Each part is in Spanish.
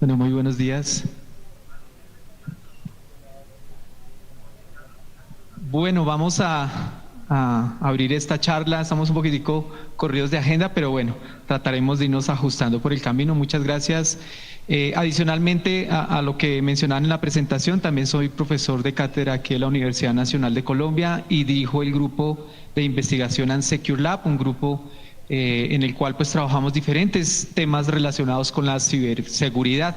Bueno, muy buenos días. Bueno, vamos a abrir esta charla. Estamos un poquitico corridos de agenda, pero bueno, trataremos de irnos ajustando por el camino. Muchas gracias. Adicionalmente a lo que mencionaban en la presentación, también soy profesor de cátedra aquí en la Universidad Nacional de Colombia y dirijo el grupo de investigación AnSecure Lab, un grupo en el cual pues trabajamos diferentes temas relacionados con la ciberseguridad.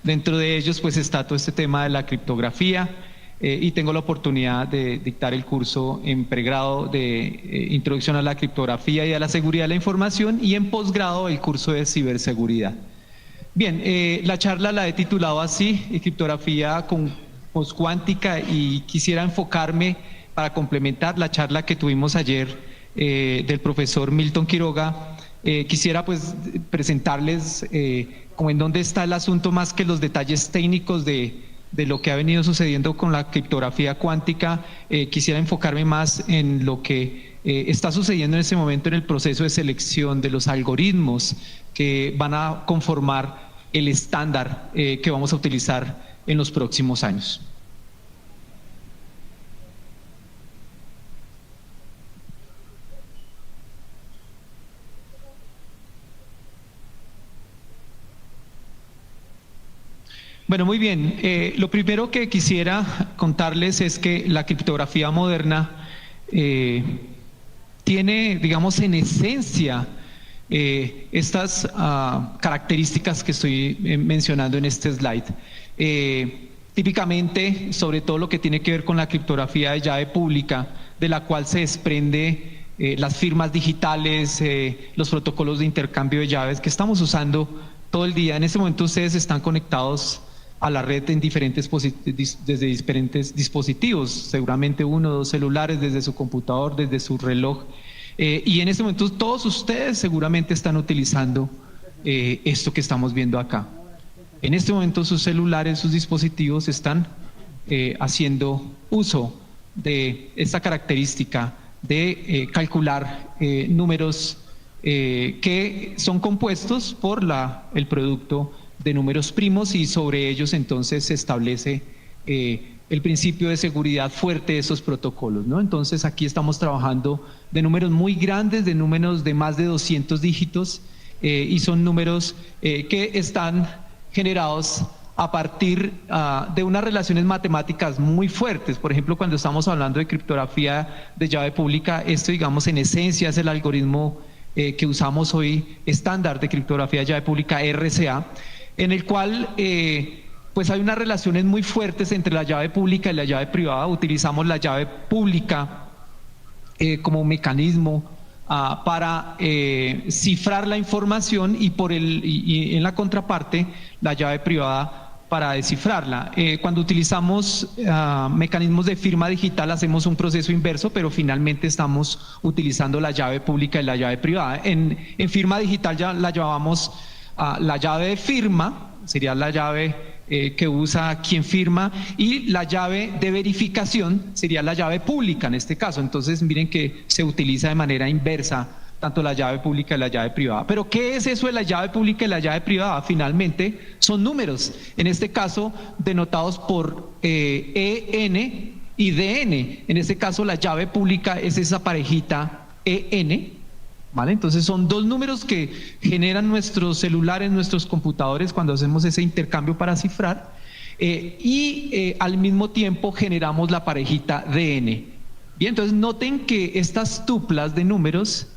Dentro de ellos pues está todo este tema de la criptografía y tengo la oportunidad de dictar el curso en pregrado de Introducción a la Criptografía y a la Seguridad de la Información y en posgrado el curso de Ciberseguridad. Bien, la charla la he titulado así, criptografía con poscuántica, y quisiera enfocarme para complementar la charla que tuvimos ayer del profesor Milton Quiroga. Quisiera pues presentarles como en dónde está el asunto más que los detalles técnicos de lo que ha venido sucediendo con la criptografía cuántica. Quisiera enfocarme más en lo que está sucediendo en este momento en el proceso de selección de los algoritmos que van a conformar el estándar que vamos a utilizar en los próximos años. Bueno, muy bien. Lo primero que quisiera contarles es que la criptografía moderna tiene, digamos, en esencia estas características que estoy mencionando en este slide. Típicamente, sobre todo lo que tiene que ver con la criptografía de llave pública, de la cual se desprende las firmas digitales, los protocolos de intercambio de llaves que estamos usando todo el día. En este momento ustedes están conectados a la red en desde diferentes dispositivos, seguramente 1 o 2 celulares, desde su computador, desde su reloj. Y en este momento todos ustedes seguramente están utilizando esto que estamos viendo acá. En este momento sus celulares, sus dispositivos están haciendo uso de esta característica de calcular números que son compuestos por el producto de números primos, y sobre ellos entonces se establece el principio de seguridad fuerte de esos protocolos, ¿no? Entonces aquí estamos trabajando de números muy grandes, de números de más de 200 dígitos, y son números que están generados a partir de unas relaciones matemáticas muy fuertes. Por ejemplo, cuando estamos hablando de criptografía de llave pública, esto, digamos, en esencia es el algoritmo que usamos hoy estándar de criptografía de llave pública, RSA, en el cual pues hay unas relaciones muy fuertes entre la llave pública y la llave privada. Utilizamos la llave pública como mecanismo para cifrar la información, y en la contraparte la llave privada para descifrarla. Cuando utilizamos mecanismos de firma digital hacemos un proceso inverso, pero finalmente estamos utilizando la llave pública y la llave privada. En firma digital ya la llamamos la llave de firma, sería la llave que usa quien firma, y la llave de verificación sería la llave pública en este caso. Entonces miren que se utiliza de manera inversa tanto la llave pública y la llave privada. Pero ¿qué es eso de la llave pública y la llave privada? Finalmente son números, en este caso denotados por EN y DN. En este caso la llave pública es esa parejita EN, ¿vale? Entonces son dos números que generan nuestros celulares, nuestros computadores cuando hacemos ese intercambio para cifrar, y al mismo tiempo generamos la parejita DN. Bien, entonces noten que estas tuplas de números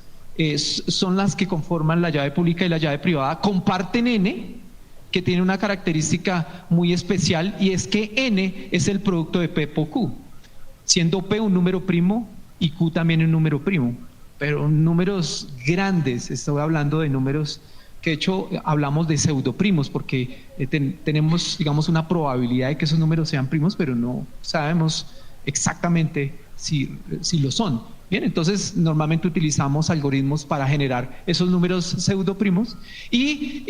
son las que conforman la llave pública y la llave privada. Comparten N, que tiene una característica muy especial, y es que N es el producto de P por Q, siendo P un número primo y Q también un número primo, pero números grandes. Estoy hablando de números que de hecho hablamos de pseudoprimos, porque tenemos, digamos, una probabilidad de que esos números sean primos, pero no sabemos exactamente si lo son. Bien, entonces normalmente utilizamos algoritmos para generar esos números pseudoprimos, y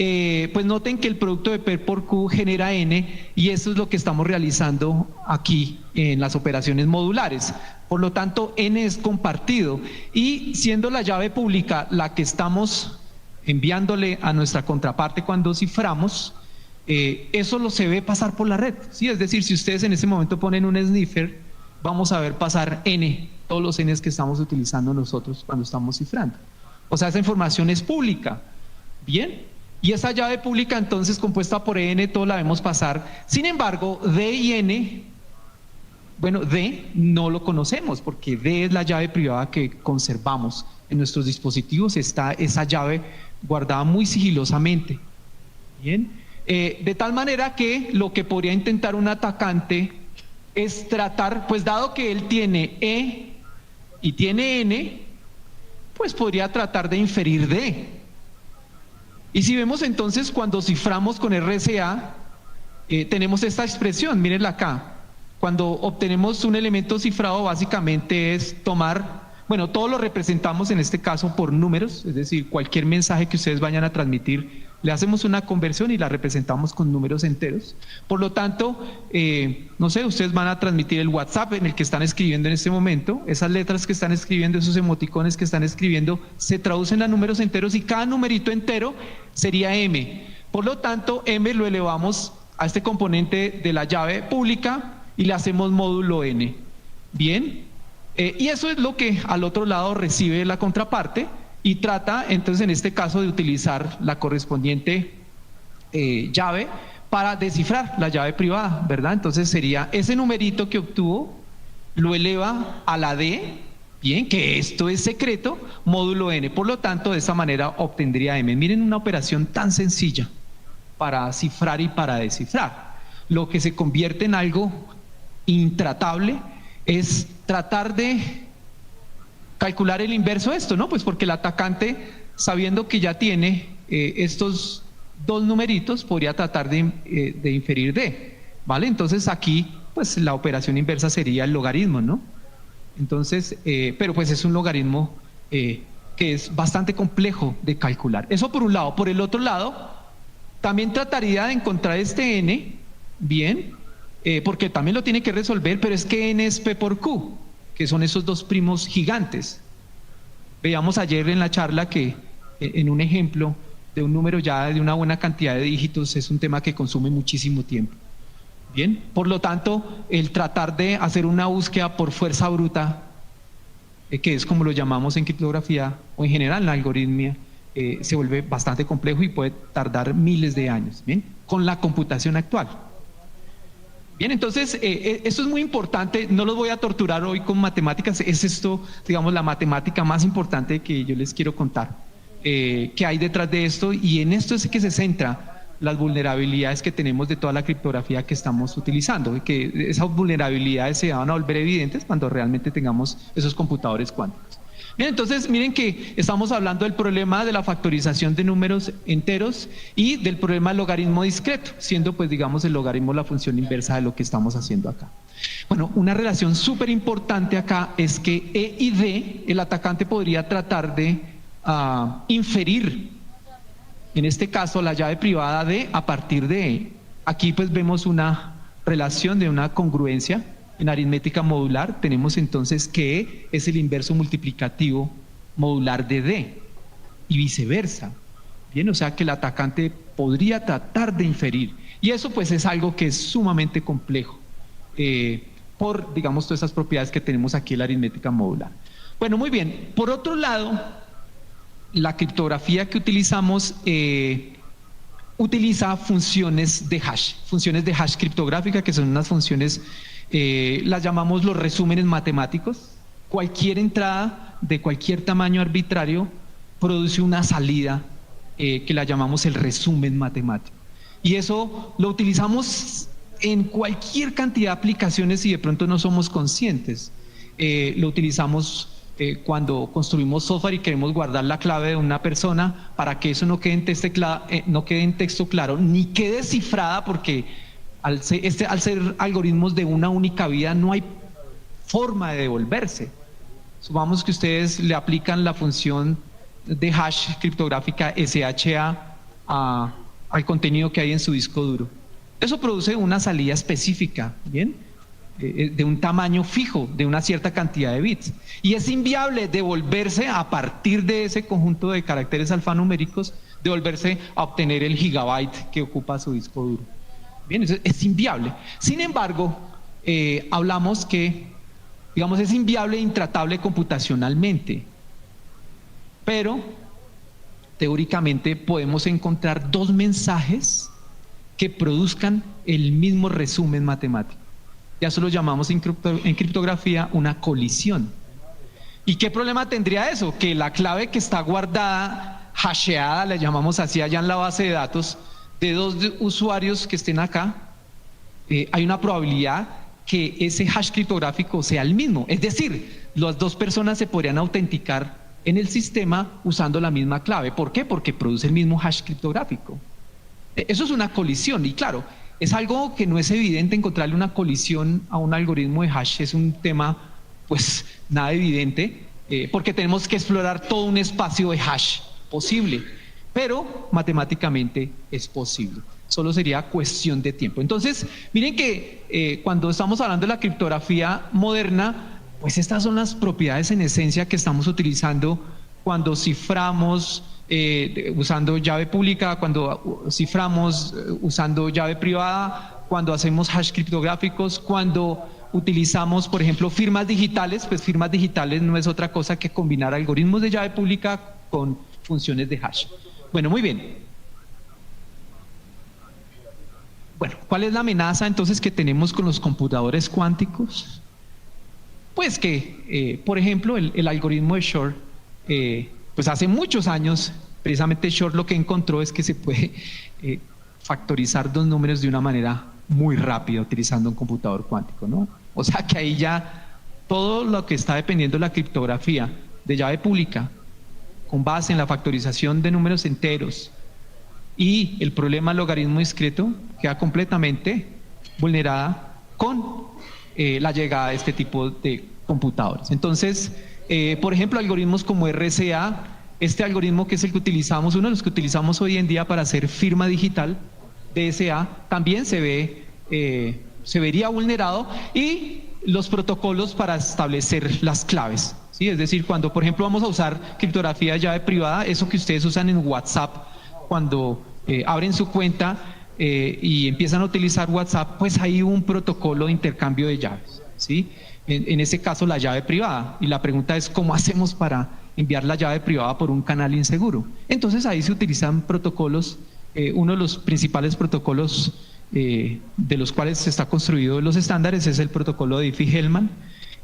pues noten que el producto de P por Q genera N, y eso es lo que estamos realizando aquí en las operaciones modulares. Por lo tanto, N es compartido, y siendo la llave pública la que estamos enviándole a nuestra contraparte cuando ciframos, eso lo se ve pasar por la red, ¿sí? Es decir, si ustedes en ese momento ponen un sniffer, vamos a ver pasar N, todos los Ns que estamos utilizando nosotros cuando estamos cifrando. O sea, esa información es pública, ¿bien? Y esa llave pública entonces compuesta por N, todo la vemos pasar. Sin embargo, D y N, bueno, D no lo conocemos porque D es la llave privada que conservamos. En nuestros dispositivos está esa llave guardada muy sigilosamente, ¿bien? De tal manera que lo que podría intentar un atacante es tratar, pues dado que él tiene E y tiene N, pues podría tratar de inferir D. Y si vemos entonces cuando ciframos con RSA, tenemos esta expresión, mírenla acá. Cuando obtenemos un elemento cifrado básicamente es tomar, bueno, todo lo representamos en este caso por números, es decir, cualquier mensaje que ustedes vayan a transmitir, le hacemos una conversión y la representamos con números enteros. Por lo tanto, no sé, ustedes van a transmitir el WhatsApp en el que están escribiendo en este momento, esas letras que están escribiendo, esos emoticones que están escribiendo, se traducen a números enteros y cada numerito entero sería M. Por lo tanto, M lo elevamos a este componente de la llave pública y le hacemos módulo N. Bien, y eso es lo que al otro lado recibe la contraparte y trata entonces en este caso de utilizar la correspondiente llave para descifrar la llave privada, ¿verdad? Entonces sería ese numerito que obtuvo, lo eleva a la D, bien, que esto es secreto, módulo N. Por lo tanto, de esa manera obtendría M. Miren una operación tan sencilla para cifrar y para descifrar. Lo que se convierte en algo intratable es tratar de calcular el inverso de esto, ¿no? Pues porque el atacante, sabiendo que ya tiene estos dos numeritos, podría tratar de inferir D, ¿vale? Entonces aquí, pues la operación inversa sería el logaritmo, ¿no? Entonces, pero pues es un logaritmo que es bastante complejo de calcular. Eso por un lado. Por el otro lado, también trataría de encontrar este N, bien, porque también lo tiene que resolver, pero es que N es P por Q, que son esos dos primos gigantes. Veíamos ayer en la charla que en un ejemplo de un número ya de una buena cantidad de dígitos es un tema que consume muchísimo tiempo. Bien, por lo tanto, el tratar de hacer una búsqueda por fuerza bruta, que es como lo llamamos en criptografía o en general en la algoritmia, se vuelve bastante complejo y puede tardar miles de años, ¿bien? Con la computación actual. Bien, entonces, esto es muy importante, no los voy a torturar hoy con matemáticas, es esto, digamos, la matemática más importante que yo les quiero contar, que hay detrás de esto, y en esto es que se centra las vulnerabilidades que tenemos de toda la criptografía que estamos utilizando, que esas vulnerabilidades se van a volver evidentes cuando realmente tengamos esos computadores cuánticos. Bien, entonces miren que estamos hablando del problema de la factorización de números enteros y del problema del logaritmo discreto, siendo pues digamos el logaritmo la función inversa de lo que estamos haciendo acá. Bueno, una relación súper importante acá es que E y D, el atacante podría tratar de inferir, en este caso la llave privada D a partir de E. Aquí pues vemos una relación de una congruencia. En aritmética modular tenemos entonces que E es el inverso multiplicativo modular de D y viceversa. Bien, o sea que el atacante podría tratar de inferir, y eso pues es algo que es sumamente complejo por, digamos, todas esas propiedades que tenemos aquí en la aritmética modular. Bueno, muy bien. Por otro lado, la criptografía que utilizamos utiliza funciones de hash criptográfica, que son unas funciones, las llamamos los resúmenes matemáticos. Cualquier entrada de cualquier tamaño arbitrario produce una salida que la llamamos el resumen matemático. Y eso lo utilizamos en cualquier cantidad de aplicaciones y de pronto no somos conscientes. Lo utilizamos cuando construimos software y queremos guardar la clave de una persona para que eso no quede en texto claro, ni quede cifrada, porque al ser algoritmos de una única vía no hay forma de devolverse. Supongamos que ustedes le aplican la función de hash criptográfica SHA al contenido que hay en su disco duro. Eso produce una salida específica, ¿bien? De un tamaño fijo, de una cierta cantidad de bits. Y es inviable devolverse a partir de ese conjunto de caracteres alfanuméricos devolverse a obtener el gigabyte que ocupa su disco duro. Bien, eso es inviable. Sin embargo, hablamos que, digamos, es inviable e intratable computacionalmente, pero teóricamente podemos encontrar dos mensajes que produzcan el mismo resumen matemático. Ya eso lo llamamos en criptografía una colisión. ¿Y qué problema tendría eso? Que la clave que está guardada, hasheada, le llamamos así allá en la base de datos, de dos usuarios que estén acá, hay una probabilidad que ese hash criptográfico sea el mismo. Es decir, las dos personas se podrían autenticar en el sistema usando la misma clave. ¿Por qué? Porque produce el mismo hash criptográfico. Eso es una colisión, y claro, es algo que no es evidente. Encontrarle una colisión a un algoritmo de hash es un tema, pues, nada evidente, porque tenemos que explorar todo un espacio de hash posible, pero matemáticamente es posible. Solo sería cuestión de tiempo. Entonces, miren que cuando estamos hablando de la criptografía moderna, pues estas son las propiedades en esencia que estamos utilizando cuando ciframos usando llave pública, cuando ciframos usando llave privada, cuando hacemos hash criptográficos, cuando utilizamos, por ejemplo, firmas digitales. Pues firmas digitales no es otra cosa que combinar algoritmos de llave pública con funciones de hash. Bueno, muy bien. Bueno, ¿cuál es la amenaza entonces que tenemos con los computadores cuánticos? Pues que, por ejemplo, el algoritmo de Shor, pues hace muchos años, precisamente Shor lo que encontró es que se puede factorizar dos números de una manera muy rápida utilizando un computador cuántico, ¿no? O sea que ahí ya todo lo que está dependiendo de la criptografía de llave pública, con base en la factorización de números enteros, y el problema del logaritmo discreto queda completamente vulnerada con la llegada de este tipo de computadores. Entonces, por ejemplo, algoritmos como RSA, este algoritmo que es el que utilizamos, uno de los que utilizamos hoy en día para hacer firma digital, DSA, también se vería vulnerado, y los protocolos para establecer las claves, ¿sí? Es decir, cuando, por ejemplo, vamos a usar criptografía de llave privada, eso que ustedes usan en WhatsApp, cuando abren su cuenta y empiezan a utilizar WhatsApp, pues hay un protocolo de intercambio de llaves, ¿sí? En ese caso la llave privada, y la pregunta es ¿cómo hacemos para enviar la llave privada por un canal inseguro? Entonces ahí se utilizan protocolos, uno de los principales protocolos de los cuales se está construido los estándares es el protocolo de Diffie-Hellman,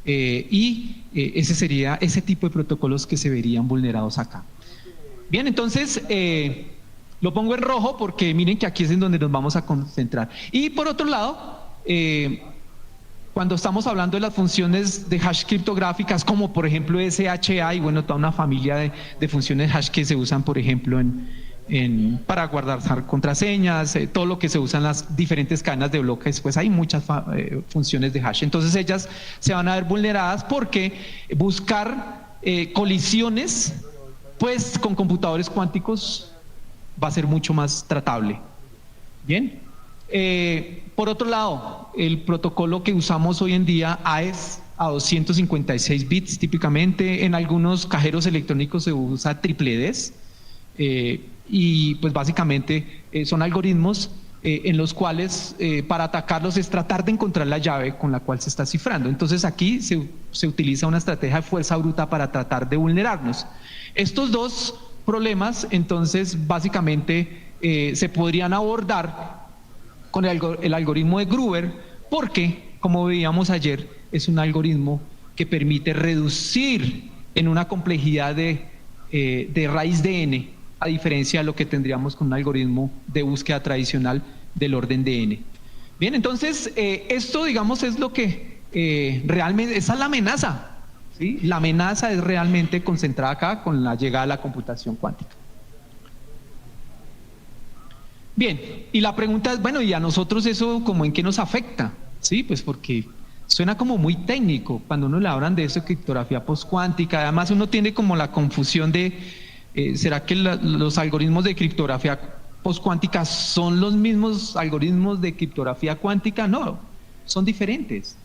y ese sería ese tipo de protocolos que se verían vulnerados acá. Bien, entonces lo pongo en rojo porque miren que aquí es en donde nos vamos a concentrar. Y por otro lado, cuando estamos hablando de las funciones de hash criptográficas, como por ejemplo SHA y bueno, toda una familia de funciones hash que se usan, por ejemplo, para guardar contraseñas, todo lo que se usa en las diferentes cadenas de bloques, pues hay muchas funciones de hash. Entonces ellas se van a ver vulneradas porque buscar colisiones, pues con computadores cuánticos va a ser mucho más tratable. Bien. Por otro lado, el protocolo que usamos hoy en día es a 256 bits típicamente. En algunos cajeros electrónicos se usa triple Ds, y pues básicamente son algoritmos en los cuales para atacarlos es tratar de encontrar la llave con la cual se está cifrando. Entonces aquí se utiliza una estrategia de fuerza bruta para tratar de vulnerarnos. Estos dos problemas entonces básicamente se podrían abordar con el algoritmo de Gruber, porque como veíamos ayer es un algoritmo que permite reducir en una complejidad de raíz de n, a diferencia de lo que tendríamos con un algoritmo de búsqueda tradicional del orden de n. Bien, entonces esto digamos es lo que realmente, esa es la amenaza, ¿sí? La amenaza es realmente concentrada acá con la llegada de la computación cuántica. Bien, y la pregunta es, bueno, ¿y a nosotros eso como en qué nos afecta? Sí, pues porque suena como muy técnico cuando uno le hablan de eso de criptografía postcuántica. Además uno tiene como la confusión de, ¿será que los algoritmos de criptografía postcuántica son los mismos algoritmos de criptografía cuántica? No, son diferentes.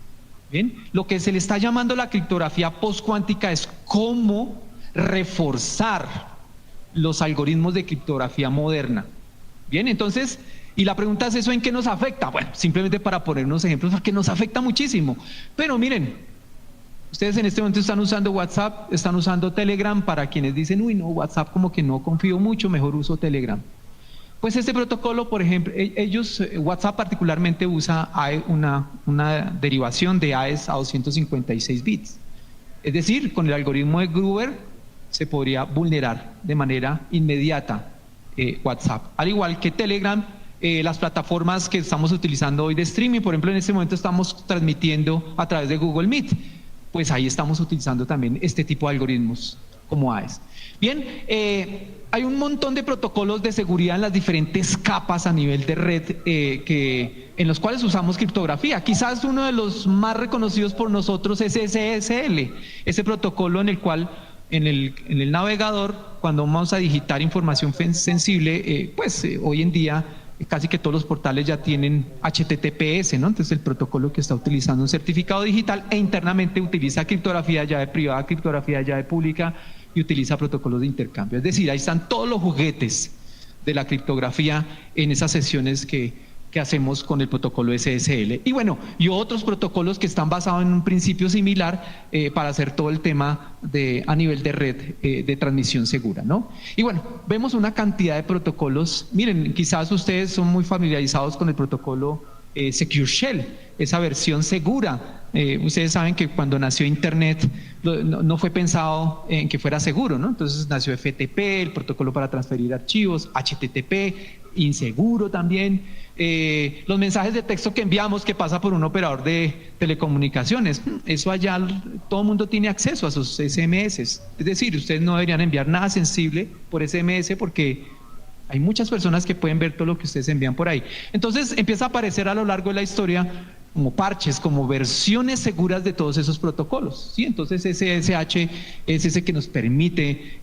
Bien, lo que se le está llamando la criptografía postcuántica es cómo reforzar los algoritmos de criptografía moderna. Bien, entonces, y la pregunta es: ¿eso en qué nos afecta? Bueno, simplemente para poner unos ejemplos, porque nos afecta muchísimo. Pero miren, ustedes en este momento están usando WhatsApp, están usando Telegram. Para quienes dicen: uy, no, WhatsApp como que no confío mucho, mejor uso Telegram. Pues este protocolo, por ejemplo, WhatsApp particularmente usa una derivación de AES a 256 bits. Es decir, con el algoritmo de Gruber se podría vulnerar de manera inmediata WhatsApp. Al igual que Telegram, las plataformas que estamos utilizando hoy de streaming, por ejemplo, en este momento estamos transmitiendo a través de Google Meet, pues ahí estamos utilizando también este tipo de algoritmos como AES. Bien, hay un montón de protocolos de seguridad en las diferentes capas a nivel de red en los cuales usamos criptografía. Quizás uno de los más reconocidos por nosotros es SSL, ese protocolo en el cual en el navegador, cuando vamos a digitar información sensible, hoy en día casi que todos los portales ya tienen HTTPS, ¿no? Entonces el protocolo que está utilizando un certificado digital e internamente utiliza criptografía de llave privada, criptografía de llave pública y utiliza protocolos de intercambio. Es decir, ahí están todos los juguetes de la criptografía en esas sesiones que hacemos con el protocolo SSL. Y bueno, y otros protocolos que están basados en un principio similar para hacer todo el tema a nivel de red de transmisión segura, ¿no? Y bueno, vemos una cantidad de protocolos. Miren, quizás ustedes son muy familiarizados con el protocolo Secure Shell, esa versión segura. Ustedes saben que cuando nació Internet no fue pensado en que fuera seguro, ¿no? Entonces nació FTP, el protocolo para transferir archivos, HTTP, inseguro también. Los mensajes de texto que enviamos que pasa por un operador de telecomunicaciones, eso allá todo el mundo tiene acceso a sus SMS. Es decir, ustedes no deberían enviar nada sensible por SMS porque hay muchas personas que pueden ver todo lo que ustedes envían por ahí. Entonces empieza a aparecer a lo largo de la historia como parches, como versiones seguras de todos esos protocolos, ¿sí? Entonces SSH es ese que nos permite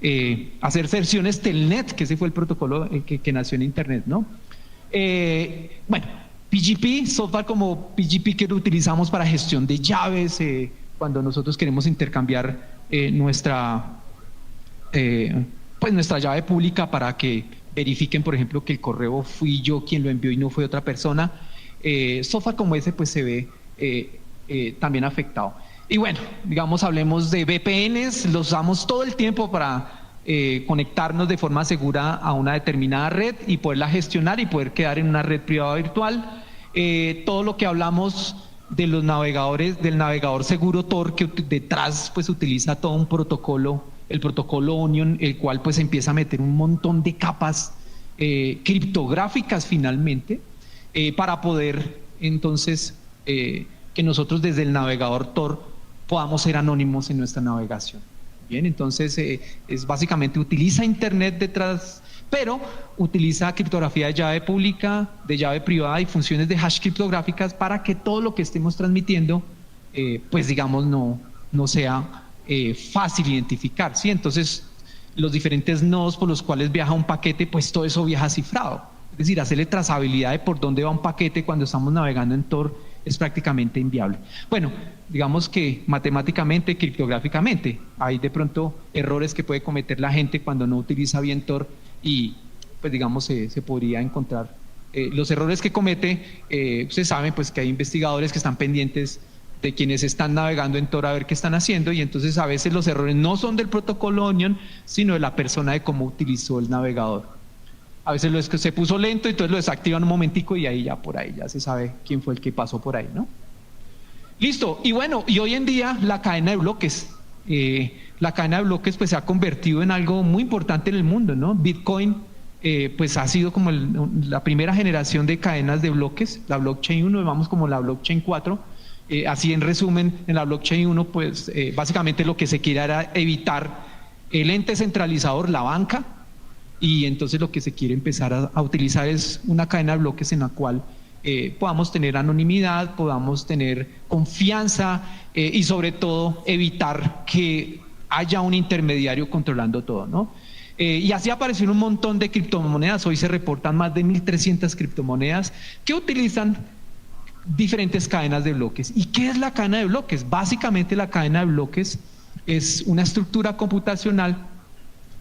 hacer versiones Telnet, que ese fue el protocolo que nació en Internet, ¿no? Bueno, PGP, software como PGP que lo utilizamos para gestión de llaves, cuando nosotros queremos intercambiar nuestra llave pública para que verifiquen, por ejemplo, que el correo fui yo quien lo envió y no fue otra persona. Software como ese pues se ve también afectado. Y bueno, digamos, hablemos de VPNs, los usamos todo el tiempo para conectarnos de forma segura a una determinada red y poderla gestionar y poder quedar en una red privada virtual. Todo lo que hablamos de los navegadores, del navegador seguro Tor, que detrás pues utiliza todo un protocolo, el protocolo Onion, el cual pues empieza a meter un montón de capas criptográficas finalmente, para poder entonces que nosotros desde el navegador Tor podamos ser anónimos en nuestra navegación. Bien, entonces es básicamente utiliza Internet detrás, pero utiliza criptografía de llave pública, de llave privada y funciones de hash criptográficas para que todo lo que estemos transmitiendo, pues digamos no sea fácil identificar, ¿sí? Entonces los diferentes nodos por los cuales viaja un paquete, pues todo eso viaja cifrado. Es decir, hacerle trazabilidad de por dónde va un paquete cuando estamos navegando en Tor es prácticamente inviable. Bueno, digamos que matemáticamente, criptográficamente, hay de pronto errores que puede cometer la gente cuando no utiliza bien Tor y pues digamos se podría encontrar los errores que comete. Ustedes saben pues que hay investigadores que están pendientes de quienes están navegando en Tor a ver qué están haciendo, y entonces a veces los errores no son del protocolo Onion, sino de la persona de cómo utilizó el navegador. A veces lo es que se puso lento y entonces lo desactivan un momentico y ahí ya por ahí ya se sabe quién fue el que pasó por ahí, ¿no? Listo. Y bueno, y hoy en día la cadena de bloques, pues se ha convertido en algo muy importante en el mundo, ¿no? Bitcoin pues ha sido como la primera generación de cadenas de bloques, la blockchain 1, vamos como la blockchain 4. Así en resumen, en la blockchain 1 pues básicamente lo que se quiere era evitar el ente centralizador, la banca, y entonces lo que se quiere empezar a utilizar es una cadena de bloques en la cual podamos tener anonimidad, podamos tener confianza y sobre todo evitar que haya un intermediario controlando todo, ¿no? Y así aparecieron un montón de criptomonedas. Hoy se reportan más de 1.300 criptomonedas que utilizan diferentes cadenas de bloques. ¿Y qué es la cadena de bloques? Básicamente la cadena de bloques es una estructura computacional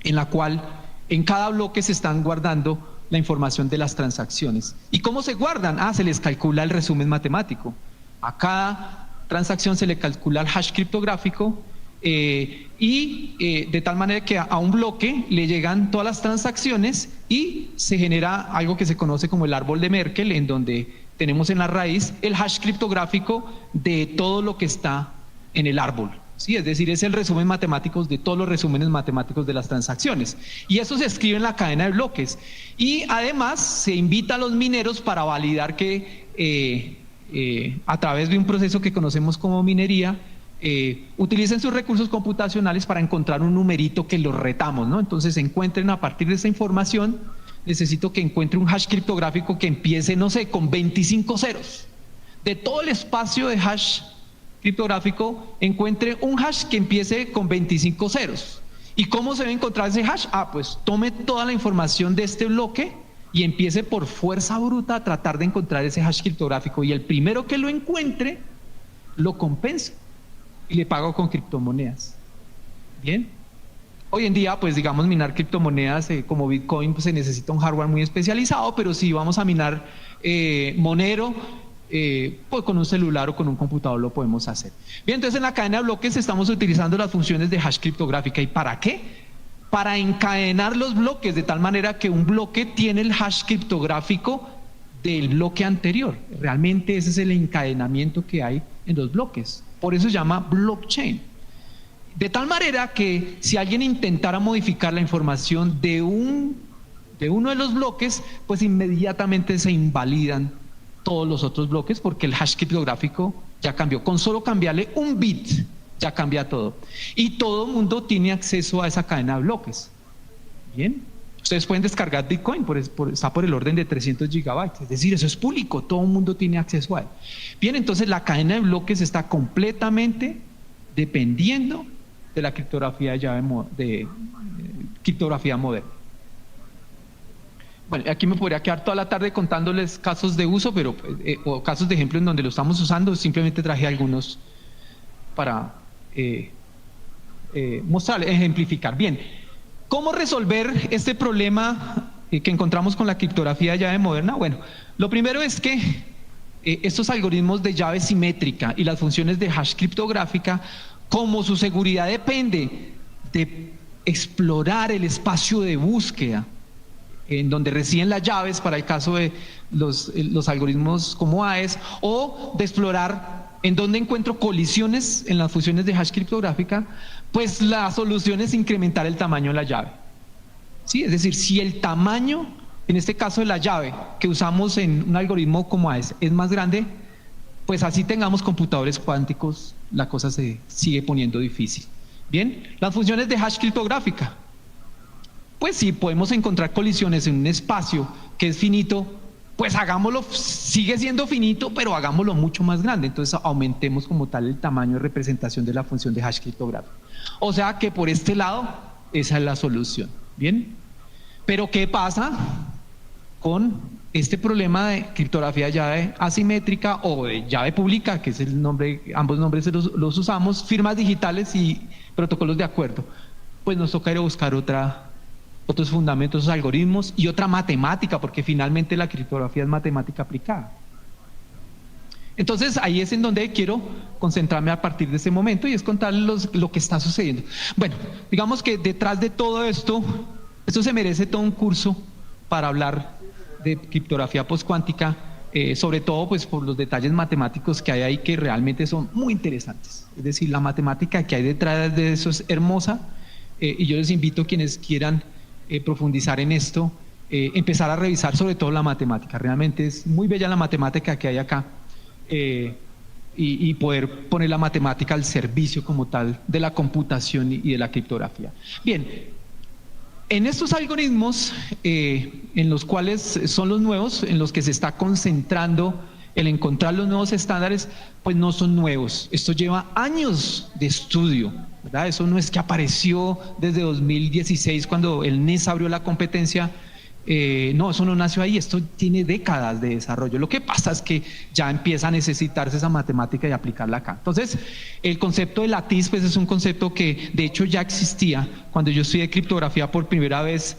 en la cual En cada bloque se están guardando la información de las transacciones. ¿Y cómo se guardan? Se les calcula el resumen matemático. A cada transacción se le calcula el hash criptográfico de tal manera que a un bloque le llegan todas las transacciones y se genera algo que se conoce como el árbol de Merkle, en donde tenemos en la raíz el hash criptográfico de todo lo que está en el árbol. Sí, es decir, es el resumen matemático de todos los resúmenes matemáticos de las transacciones. Y eso se escribe en la cadena de bloques. Y además se invita a los mineros para validar que a través de un proceso que conocemos como minería, utilicen sus recursos computacionales para encontrar un numerito que los retamos, ¿no? Entonces encuentren a partir de esa información, necesito que encuentre un hash criptográfico que empiece, no sé, con 25 ceros. De todo el espacio de hash criptográfico, encuentre un hash que empiece con 25 ceros. ¿Y cómo se debe encontrar ese hash? Pues tome toda la información de este bloque y empiece por fuerza bruta a tratar de encontrar ese hash criptográfico. Y el primero que lo encuentre, lo compensa y le pago con criptomonedas. Bien. Hoy en día, pues digamos, minar criptomonedas como Bitcoin, pues se necesita un hardware muy especializado, pero si vamos a minar Monero, pues con un celular o con un computador lo podemos hacer. Bien, entonces en la cadena de bloques estamos utilizando las funciones de hash criptográfica. ¿Y para qué? Para encadenar los bloques de tal manera que un bloque tiene el hash criptográfico del bloque anterior. Realmente ese es el encadenamiento que hay en los bloques. Por eso se llama blockchain. De tal manera que si alguien intentara modificar la información de uno de los bloques, pues inmediatamente se invalidan todos los otros bloques porque el hash criptográfico ya cambió. Con solo cambiarle un bit ya cambia todo. Y todo el mundo tiene acceso a esa cadena de bloques. Bien. Ustedes pueden descargar Bitcoin, está por el orden de 300 gigabytes. Es decir, eso es público, todo el mundo tiene acceso a él. Bien, entonces la cadena de bloques está completamente dependiendo de la criptografía de llave de criptografía moderna. Bueno, aquí me podría quedar toda la tarde contándoles casos de uso, pero o casos de ejemplo en donde lo estamos usando. Simplemente traje algunos para mostrarles, ejemplificar. Bien, ¿cómo resolver este problema que encontramos con la criptografía de llave moderna? Bueno, lo primero es que estos algoritmos de llave simétrica y las funciones de hash criptográfica, como su seguridad depende de explorar el espacio de búsqueda en donde residen las llaves, para el caso de los algoritmos como AES, o de explorar en donde encuentro colisiones en las funciones de hash criptográfica, pues la solución es incrementar el tamaño de la llave. ¿Sí? Es decir, si el tamaño, en este caso de la llave, que usamos en un algoritmo como AES es más grande, pues así tengamos computadores cuánticos, la cosa se sigue poniendo difícil. Bien, las funciones de hash criptográfica. Pues si podemos encontrar colisiones en un espacio que es finito, pues hagámoslo, sigue siendo finito, pero hagámoslo mucho más grande. Entonces aumentemos como tal el tamaño de representación de la función de hash criptográfica. O sea que por este lado, esa es la solución. Bien, pero ¿qué pasa con este problema de criptografía de llave asimétrica o de llave pública, que es el nombre, ambos nombres los usamos, firmas digitales y protocolos de acuerdo? Pues nos toca ir a buscar otros fundamentos, otros algoritmos y otra matemática, porque finalmente la criptografía es matemática aplicada. Entonces ahí es en donde quiero concentrarme a partir de ese momento y es contarles lo que está sucediendo. Bueno, digamos que detrás de todo esto se merece todo un curso para hablar de criptografía postcuántica, sobre todo pues por los detalles matemáticos que hay ahí que realmente son muy interesantes. Es decir, la matemática que hay detrás de eso es hermosa, y yo les invito a quienes quieran profundizar en esto, empezar a revisar sobre todo la matemática. Realmente es muy bella la matemática que hay acá, y poder poner la matemática al servicio como tal de la computación y de la criptografía. Bien, en estos algoritmos, en los cuales son los nuevos, en los que se está concentrando el encontrar los nuevos estándares, pues no son nuevos. Esto lleva años de estudio, ¿verdad? Eso no es que apareció desde 2016 cuando el NES abrió la competencia. No, eso no nació ahí, esto tiene décadas de desarrollo. Lo que pasa es que ya empieza a necesitarse esa matemática y aplicarla acá. Entonces, el concepto de lattice pues es un concepto que de hecho ya existía cuando yo estudié criptografía por primera vez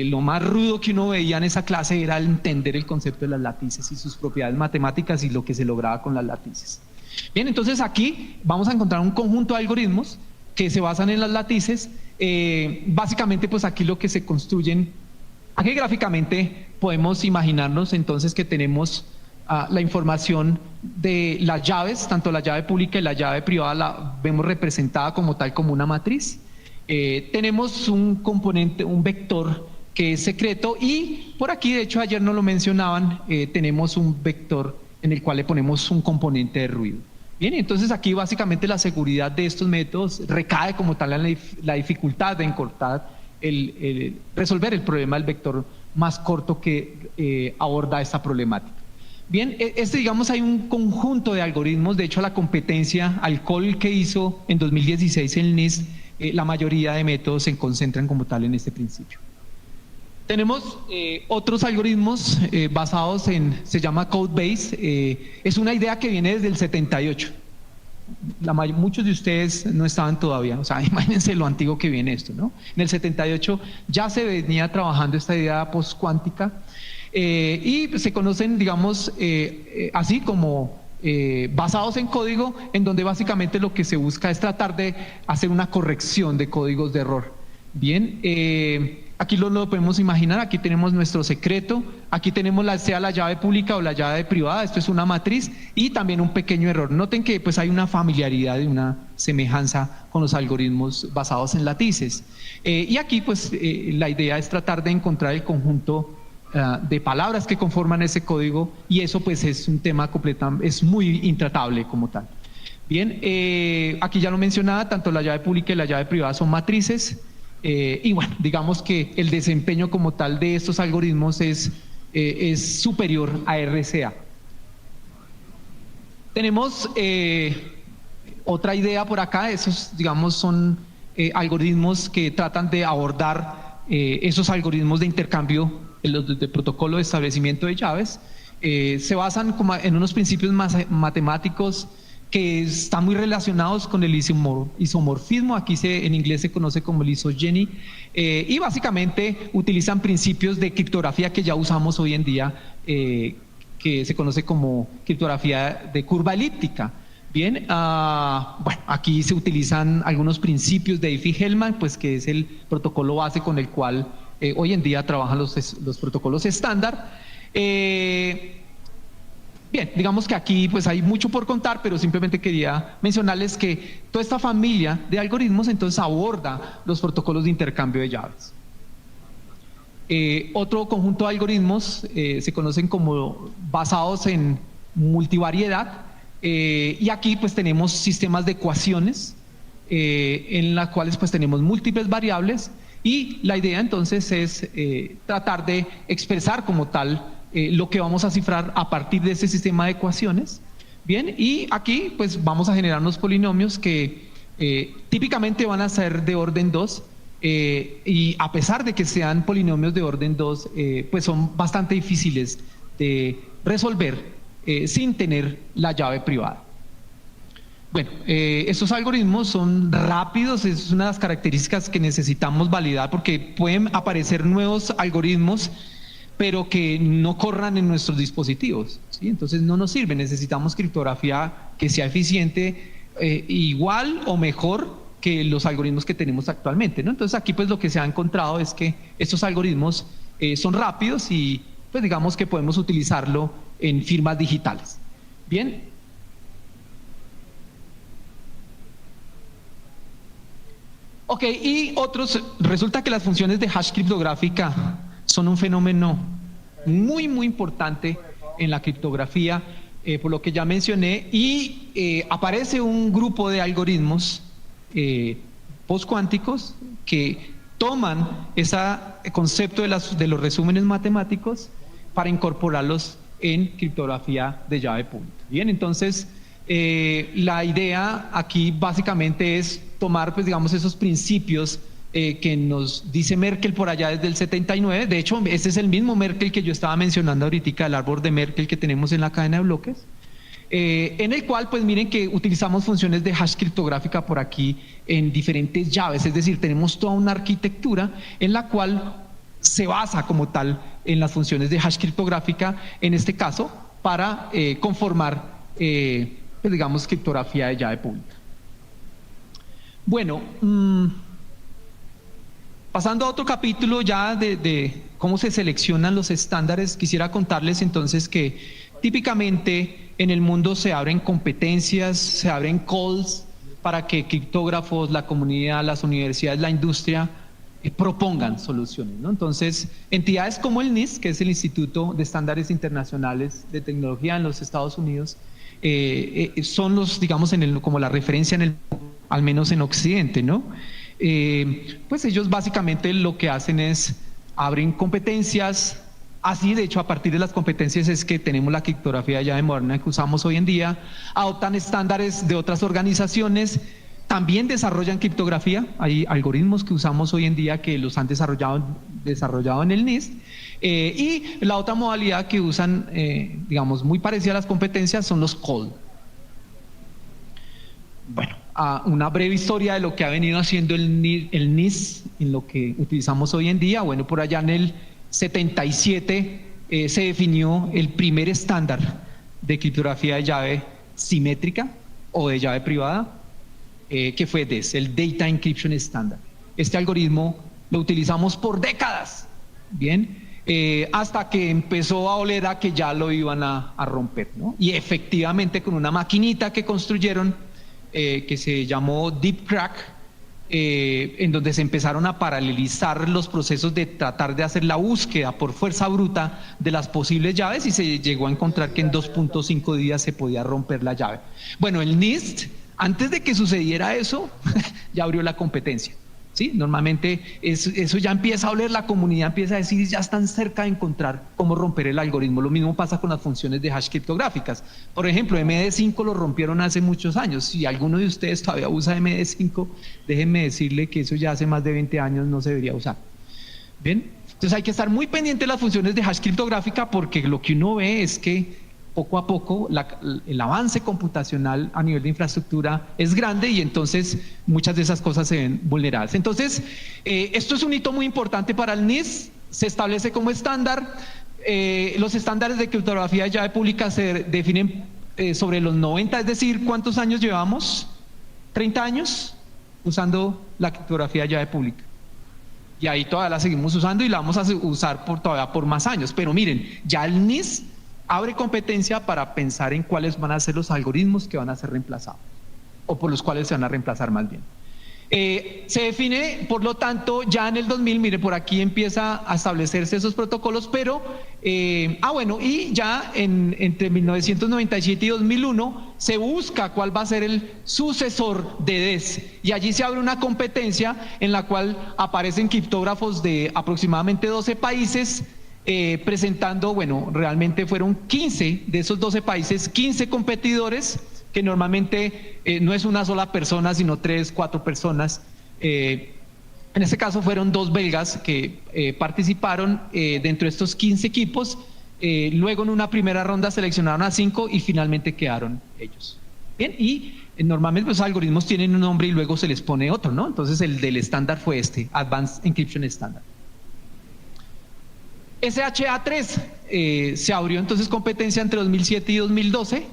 lo más rudo que uno veía en esa clase era entender el concepto de las látices y sus propiedades matemáticas y lo que se lograba con las látices. Bien, entonces aquí vamos a encontrar un conjunto de algoritmos que se basan en las látices. Básicamente, pues aquí lo que se construyen, aquí gráficamente podemos imaginarnos entonces que tenemos la información de las llaves, tanto la llave pública y la llave privada la vemos representada como tal, como una matriz. Tenemos un componente, un vector que es secreto, y por aquí, de hecho ayer nos lo mencionaban, tenemos un vector en el cual le ponemos un componente de ruido. Bien, entonces aquí básicamente la seguridad de estos métodos recae como tal en la dificultad de encortar, resolver el problema del vector más corto que aborda esta problemática. Bien, digamos, hay un conjunto de algoritmos. De hecho, la competencia Alcohol que hizo en 2016 el NIST, la mayoría de métodos se concentran como tal en este principio. Tenemos otros algoritmos basados en, se llama Codebase, es una idea que viene desde el 78. Muchos de ustedes no estaban todavía, o sea, imagínense lo antiguo que viene esto, ¿no? En el 78 ya se venía trabajando esta idea postcuántica, y se conocen, digamos, así como basados en código, en donde básicamente lo que se busca es tratar de hacer una corrección de códigos de error. Bien, aquí lo podemos imaginar. Aquí tenemos nuestro secreto, aquí tenemos sea la llave pública o la llave privada, esto es una matriz, y también un pequeño error. Noten que pues hay una familiaridad y una semejanza con los algoritmos basados en látices. Y aquí pues la idea es tratar de encontrar el conjunto de palabras que conforman ese código, y eso pues es un tema es muy intratable como tal. Bien, aquí ya lo mencionaba, tanto la llave pública y la llave privada son matrices. Y bueno, digamos que el desempeño como tal de estos algoritmos es superior a RCA. Tenemos otra idea por acá. Esos, digamos, son algoritmos que tratan de abordar esos algoritmos de intercambio, los de protocolo de establecimiento de llaves. Se basan como en unos principios matemáticos que están muy relacionados con el isomorfismo. Aquí en inglés se conoce como el isogeny, y básicamente utilizan principios de criptografía que ya usamos hoy en día, que se conoce como criptografía de curva elíptica. Bien, bueno, aquí se utilizan algunos principios de Diffie-Hellman, pues que es el protocolo base con el cual hoy en día trabajan los protocolos estándar. Bien, digamos que aquí pues hay mucho por contar, pero simplemente quería mencionarles que toda esta familia de algoritmos entonces aborda los protocolos de intercambio de llaves. Otro conjunto de algoritmos se conocen como basados en multivariedad, y aquí pues tenemos sistemas de ecuaciones en las cuales pues tenemos múltiples variables, y la idea entonces es tratar de expresar como tal lo que vamos a cifrar a partir de ese sistema de ecuaciones. Bien, y aquí pues vamos a generar unos polinomios que típicamente van a ser de orden 2, y a pesar de que sean polinomios de orden 2, pues son bastante difíciles de resolver sin tener la llave privada. Bueno, estos algoritmos son rápidos, es una de las características que necesitamos validar, porque pueden aparecer nuevos algoritmos pero que no corran en nuestros dispositivos, ¿sí? Entonces no nos sirve, necesitamos criptografía que sea eficiente, igual o mejor que los algoritmos que tenemos actualmente, ¿no? Entonces aquí pues lo que se ha encontrado es que estos algoritmos son rápidos, y pues digamos que podemos utilizarlo en firmas digitales. Bien. Ok, y otros, resulta que las funciones de hash criptográfica son un fenómeno muy importante en la criptografía, por lo que ya mencioné, y aparece un grupo de algoritmos postcuánticos que toman ese concepto de los resúmenes matemáticos para incorporarlos en criptografía de llave pública. Bien, entonces la idea aquí básicamente es tomar pues digamos esos principios que nos dice Merkle por allá desde el 79. De hecho, ese es el mismo Merkle que yo estaba mencionando ahorita, el árbol de Merkle que tenemos en la cadena de bloques, en el cual pues miren que utilizamos funciones de hash criptográfica por aquí en diferentes llaves. Es decir, tenemos toda una arquitectura en la cual se basa como tal en las funciones de hash criptográfica, en este caso, para conformar, pues digamos, criptografía de llave pública. Bueno, pasando a otro capítulo ya de cómo se seleccionan los estándares, quisiera contarles entonces que típicamente en el mundo se abren competencias, se abren calls para que criptógrafos, la comunidad, las universidades, la industria propongan soluciones, ¿no? Entonces, entidades como el NIST, que es el Instituto de Estándares Internacionales de Tecnología en los Estados Unidos, son los, digamos, como la referencia al menos en Occidente, ¿no? Pues ellos básicamente lo que hacen es abren competencias. Así, de hecho, a partir de las competencias es que tenemos la criptografía de llave moderna que usamos hoy en día. Adoptan estándares de otras organizaciones, también desarrollan criptografía. Hay algoritmos que usamos hoy en día que los han desarrollado en el NIST. Y la otra modalidad que usan, digamos, muy parecida a las competencias, son los call. Bueno, una breve historia de lo que ha venido haciendo el NIST en lo que utilizamos hoy en día. Bueno, por allá en el 77 se definió el primer estándar de criptografía de llave simétrica o de llave privada, que fue DES, el Data Encryption Standard. Este algoritmo lo utilizamos por décadas, bien, hasta que empezó a oler a que ya lo iban a romper, ¿no? Y efectivamente con una maquinita que construyeron que se llamó Deep Crack, en donde se empezaron a paralelizar los procesos de tratar de hacer la búsqueda por fuerza bruta de las posibles llaves, y se llegó a encontrar que en 2.5 días se podía romper la llave. Bueno, el NIST, antes de que sucediera eso, ya abrió la competencia, ¿sí? Normalmente eso ya empieza a oler, la comunidad empieza a decir, ya están cerca de encontrar cómo romper el algoritmo. Lo mismo pasa con las funciones de hash criptográficas. Por ejemplo, MD5 lo rompieron hace muchos años. Si alguno de ustedes todavía usa MD5, déjenme decirle que eso ya hace más de 20 años no se debería usar. ¿Bien? Entonces hay que estar muy pendiente de las funciones de hash criptográfica, porque lo que uno ve es que poco a poco el avance computacional a nivel de infraestructura es grande, y entonces muchas de esas cosas se ven vulneradas. Entonces, esto es un hito muy importante para el NIST. Se establece como estándar. Los estándares de criptografía de llave pública se definen sobre los 90, es decir, ¿cuántos años llevamos? 30 años usando la criptografía de llave pública. Y ahí todavía la seguimos usando y la vamos a usar todavía por más años. Pero miren, ya el NIST abre competencia para pensar en cuáles van a ser los algoritmos que van a ser reemplazados, o por los cuales se van a reemplazar más bien. Se define, por lo tanto, ya en el 2000, mire, por aquí empieza a establecerse esos protocolos, pero, bueno, y ya entre 1997 y 2001 se busca cuál va a ser el sucesor de DES, y allí se abre una competencia en la cual aparecen criptógrafos de aproximadamente 12 países, presentando, bueno, realmente fueron 15 de esos 12 países, 15 competidores, que normalmente no es una sola persona, sino 3, 4 personas. En este caso fueron 2 belgas que participaron dentro de estos 15 equipos. Luego en una primera ronda seleccionaron a 5 y finalmente quedaron ellos. Bien, y normalmente los algoritmos tienen un nombre y luego se les pone otro, ¿no? Entonces el del estándar fue este, Advanced Encryption Standard. SHA-3 se abrió entonces competencia entre 2007 y 2012,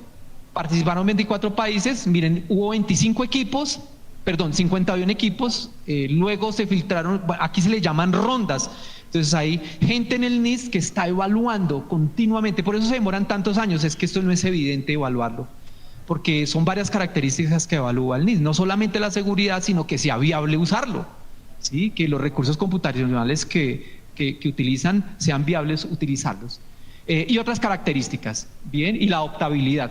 participaron 24 países, miren, hubo 25 equipos, perdón, 51 equipos, luego se filtraron, aquí se le llaman rondas, entonces hay gente en el NIST que está evaluando continuamente, por eso se demoran tantos años, es que esto no es evidente evaluarlo, porque son varias características que evalúa el NIST, no solamente la seguridad, sino que sea viable usarlo, ¿sí? Que los recursos computacionales que utilizan sean viables utilizarlos, y otras características, bien, y la adoptabilidad.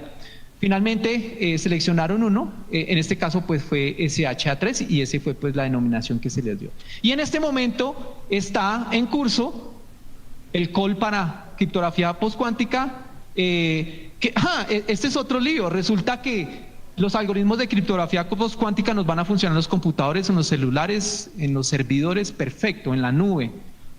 Finalmente seleccionaron uno, en este caso pues fue SHA-3, y ese fue pues la denominación que se les dio. Y en este momento está en curso el call para criptografía postcuántica, este es otro lío, resulta que los algoritmos de criptografía postcuántica nos van a funcionar en los computadores, en los celulares, en los servidores, perfecto, en la nube.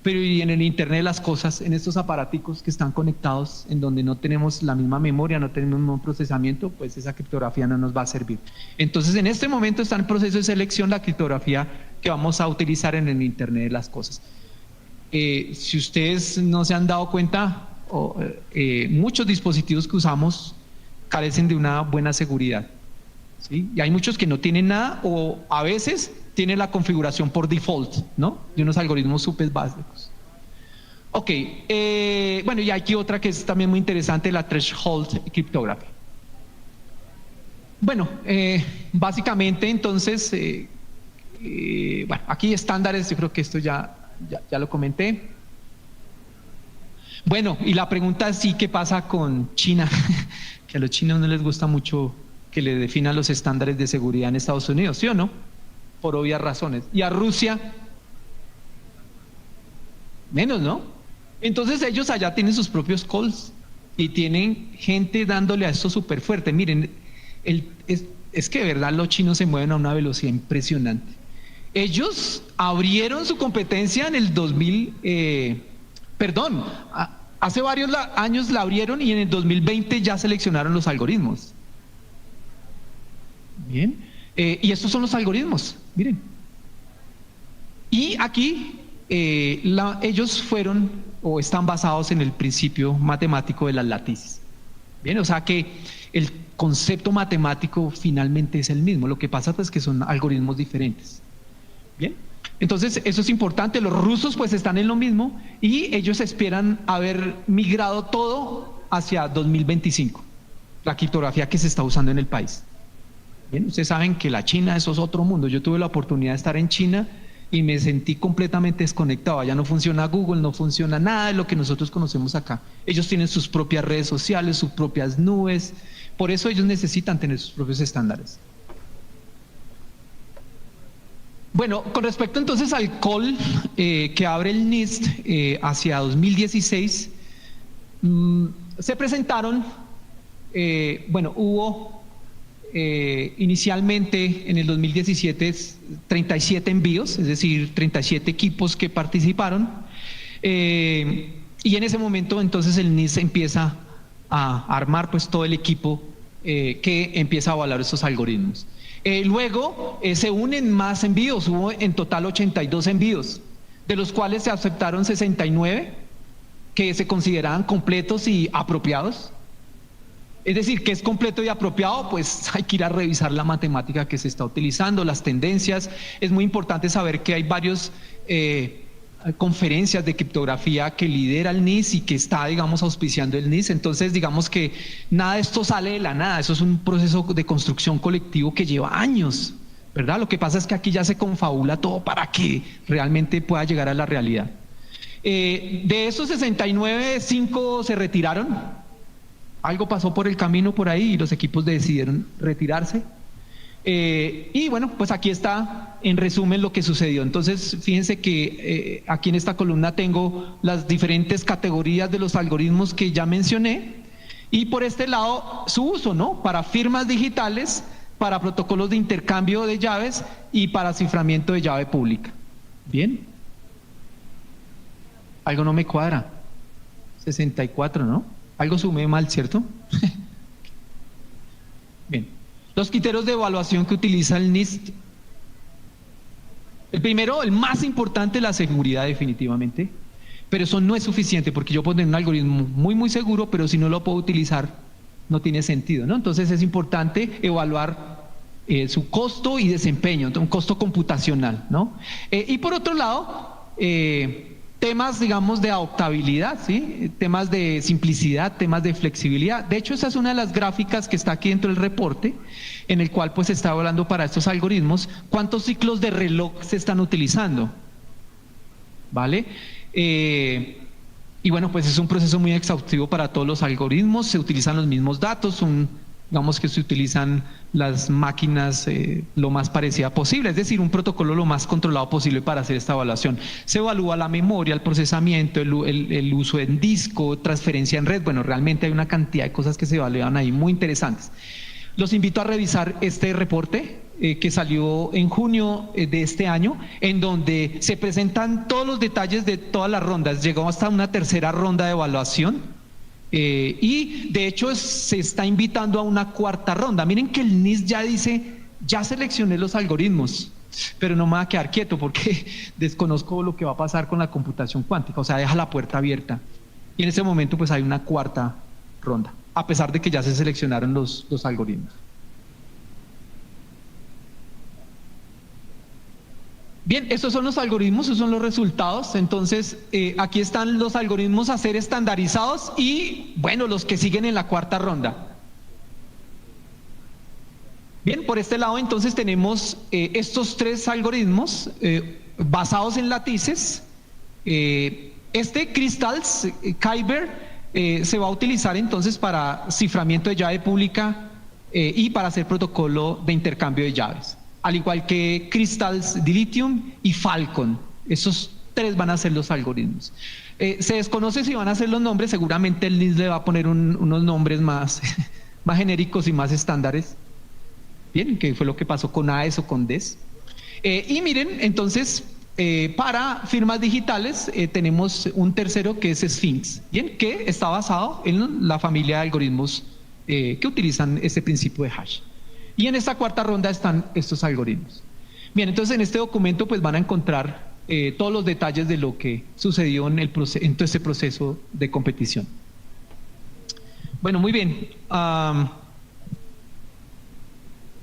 Pero y en el Internet de las cosas, en estos aparaticos que están conectados, en donde no tenemos la misma memoria, no tenemos el mismo procesamiento, pues esa criptografía no nos va a servir. Entonces en este momento está en proceso de selección la criptografía que vamos a utilizar en el Internet de las cosas. si ustedes no se han dado cuenta, muchos dispositivos que usamos carecen de una buena seguridad, ¿sí? Y hay muchos que no tienen nada o a veces tienen la configuración por default, ¿no? De unos algoritmos súper básicos. Ok, bueno, y aquí otra que es también muy interesante, la Threshold Cryptography. Bueno, básicamente entonces, bueno, aquí estándares, yo creo que esto ya lo comenté. Bueno, y la pregunta es sí, ¿qué pasa con China? Que a los chinos no les gusta mucho que le definan los estándares de seguridad en Estados Unidos, ¿sí o no? Por obvias razones. Y a Rusia, menos, ¿no? Entonces ellos allá tienen sus propios calls y tienen gente dándole a esto súper fuerte. Miren, es que de verdad los chinos se mueven a una velocidad impresionante. Ellos abrieron su competencia en el 2000, hace varios años la abrieron y en el 2020 ya seleccionaron los algoritmos. Bien, y estos son los algoritmos, miren. Y aquí ellos fueron o están basados en el principio matemático de las lattices. Bien, o sea que el concepto matemático finalmente es el mismo, lo que pasa es que son algoritmos diferentes. Bien, entonces eso es importante. Los rusos pues están en lo mismo y ellos esperan haber migrado todo hacia 2025, la criptografía que se está usando en el país. Bien, ustedes saben que la China, eso es otro mundo. Yo tuve la oportunidad de estar en China y me sentí completamente desconectado. Allá no funciona Google, no funciona nada de lo que nosotros conocemos acá. Ellos tienen sus propias redes sociales, sus propias nubes, por eso ellos necesitan tener sus propios estándares. Bueno, con respecto entonces al call que abre el NIST hacia 2016, se presentaron, bueno, hubo inicialmente en el 2017 37 envíos, es decir, 37 equipos que participaron, y en ese momento entonces el NIST empieza a armar pues todo el equipo que empieza a evaluar estos algoritmos. Luego se unen más envíos, hubo en total 82 envíos, de los cuales se aceptaron 69 que se consideraban completos y apropiados. Es decir, que es completo y apropiado, pues hay que ir a revisar la matemática que se está utilizando, las tendencias. Es muy importante saber que hay varios conferencias de criptografía que lidera el NIST y que está, digamos, auspiciando el NIST. Entonces, digamos que nada de esto sale de la nada, eso es un proceso de construcción colectivo que lleva años, ¿verdad? Lo que pasa es que aquí ya se confabula todo para que realmente pueda llegar a la realidad. De esos 69, 5 se retiraron. Algo pasó por el camino por ahí y los equipos decidieron retirarse. Y bueno, pues aquí está en resumen lo que sucedió. Entonces, fíjense que aquí en esta columna tengo las diferentes categorías de los algoritmos que ya mencioné y por este lado su uso, ¿no? Para firmas digitales, para protocolos de intercambio de llaves y para ciframiento de llave pública. Bien. Algo no me cuadra. 64, ¿no? Algo sumé mal, ¿cierto? Bien. Los criterios de evaluación que utiliza el NIST. El primero, el más importante, la seguridad definitivamente. Pero eso no es suficiente porque yo puedo tener un algoritmo muy seguro, pero si no lo puedo utilizar, no tiene sentido, ¿no? Entonces es importante evaluar su costo y desempeño, un costo computacional, ¿no? Y por otro lado, temas, digamos, de adoptabilidad, ¿sí? Temas de simplicidad, temas de flexibilidad. De hecho, esa es una de las gráficas que está aquí dentro del reporte, en el cual pues se está hablando para estos algoritmos, cuántos ciclos de reloj se están utilizando, ¿vale? Y bueno, pues es un proceso muy exhaustivo para todos los algoritmos, se utilizan los mismos datos, digamos que se utilizan las máquinas lo más parecida posible, es decir, un protocolo lo más controlado posible para hacer esta evaluación. Se evalúa la memoria, el procesamiento, el uso en disco, transferencia en red. Bueno, realmente hay una cantidad de cosas que se evalúan ahí muy interesantes. Los invito a revisar este reporte que salió en junio de este año, en donde se presentan todos los detalles de todas las rondas. Llegó hasta una tercera ronda de evaluación. Y de hecho se está invitando a una cuarta ronda. Miren que el NIST ya dice, ya seleccioné los algoritmos, pero no me va a quedar quieto porque desconozco lo que va a pasar con la computación cuántica, o sea, deja la puerta abierta. Y en ese momento pues hay una cuarta ronda, a pesar de que ya se seleccionaron los algoritmos. Bien, estos son los algoritmos, estos son los resultados. Entonces, aquí están los algoritmos a ser estandarizados y, bueno, los que siguen en la cuarta ronda. Bien, por este lado entonces tenemos estos tres algoritmos basados en látices. Crystals, Kyber, se va a utilizar entonces para ciframiento de llave pública y para hacer protocolo de intercambio de llaves. Al igual que Crystals, Dilithium y Falcon. Esos tres van a ser los algoritmos. Se desconoce si van a ser los nombres, seguramente el NIST le va a poner unos nombres más, más genéricos y más estándares. Bien, que fue lo que pasó con AES o con DES. Y miren, entonces, para firmas digitales tenemos un tercero que es Sphinx, bien, que está basado en la familia de algoritmos que utilizan este principio de hash. Y en esta cuarta ronda están estos algoritmos. Bien, entonces en este documento pues van a encontrar todos los detalles de lo que sucedió en todo este proceso de competición. Bueno, muy bien.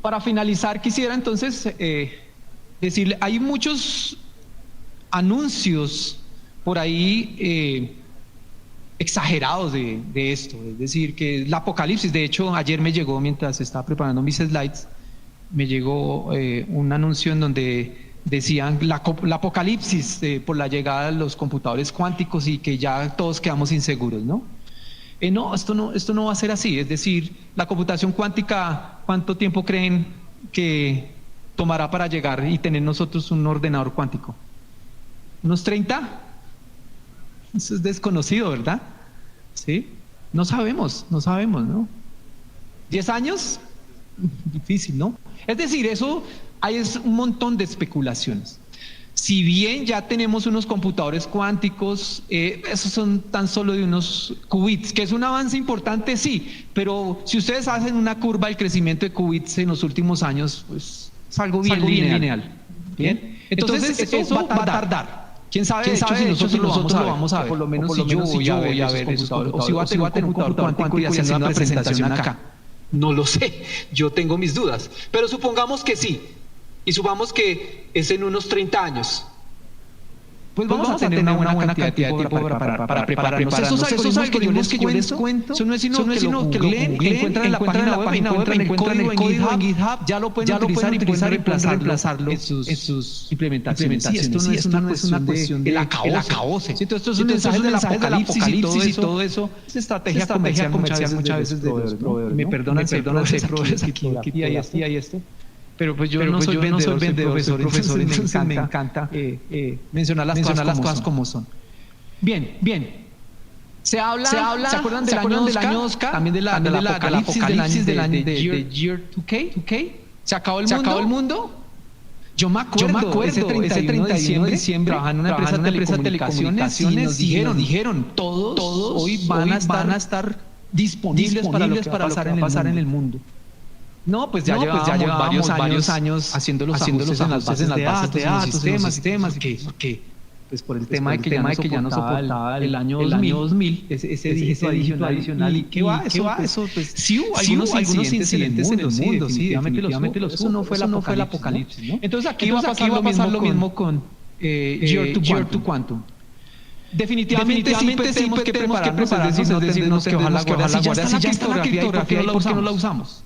Para finalizar quisiera entonces decirle, hay muchos anuncios por ahí exagerados de esto, es decir, que el apocalipsis. De hecho, ayer me llegó, mientras estaba preparando mis slides, me llegó un anuncio en donde decían la apocalipsis por la llegada de los computadores cuánticos y que ya todos quedamos inseguros, ¿no? No, esto no va a ser así. Es decir, la computación cuántica, ¿cuánto tiempo creen que tomará para llegar y tener nosotros un ordenador cuántico? ¿Unos 30? Eso es desconocido, ¿verdad? ¿Sí? No sabemos, ¿no? ¿10 años? Difícil, ¿no? Es decir, eso es un montón de especulaciones. Si bien ya tenemos unos computadores cuánticos, esos son tan solo de unos qubits, que es un avance importante, sí, pero si ustedes hacen una curva del crecimiento de qubits en los últimos años, pues es algo bien lineal. ¿Bien? Entonces eso va a tardar. ¿Quién sabe si nosotros lo vamos a ver? Por lo menos si yo voy a ver esos computadores, o si voy a tener un computador cuántico y hacer una presentación acá. No lo sé, yo tengo mis dudas, pero supongamos que sí, y supongamos que es en unos 30 años. Pues vamos a tener una buena cantidad de tiempo para prepararnos. Esos algoritmos que yo les cuento, eso no es sino que lo googleen, encuentran en la página web, encuentran el código en GitHub, ya lo pueden utilizar y pueden reemplazarlo en sus implementaciones. Sí, esto no es una cuestión de el acabose. Entonces, estos son mensajes del apocalipsis y todo eso. Es estrategia comercial muchas veces de los proveedores. Me perdonan, proveedores aquí y esto. Pero pues yo no soy vendedor, profesor, entonces me encanta mencionar las cosas como son. Bien. ¿Se acuerdan del año Oscar? También del apocalipsis del año de Year 2K? ¿Se acabó el mundo? Yo me acuerdo ese 31 de diciembre trabajando en una empresa de telecomunicaciones y nos dijeron todos hoy van a estar disponibles para lo que va a pasar en el mundo. No, pues ya llevábamos varios años haciendo los ajustes en las bases de datos, en los sistemas, que pues por el tema de que ya no soportaba el año 2000, ese dígito adicional. ¿Y qué va? Eso pues sí hubo algunos incidentes en el mundo, sí, definitivamente los hubo. Eso no fue el apocalipsis, ¿no? Entonces aquí va a pasar lo mismo con Year to Quantum. Definitivamente sí tenemos que prepararnos, es decir, no tenemos que bajar la guardia, si ya está la criptografía, ¿por qué no la usamos?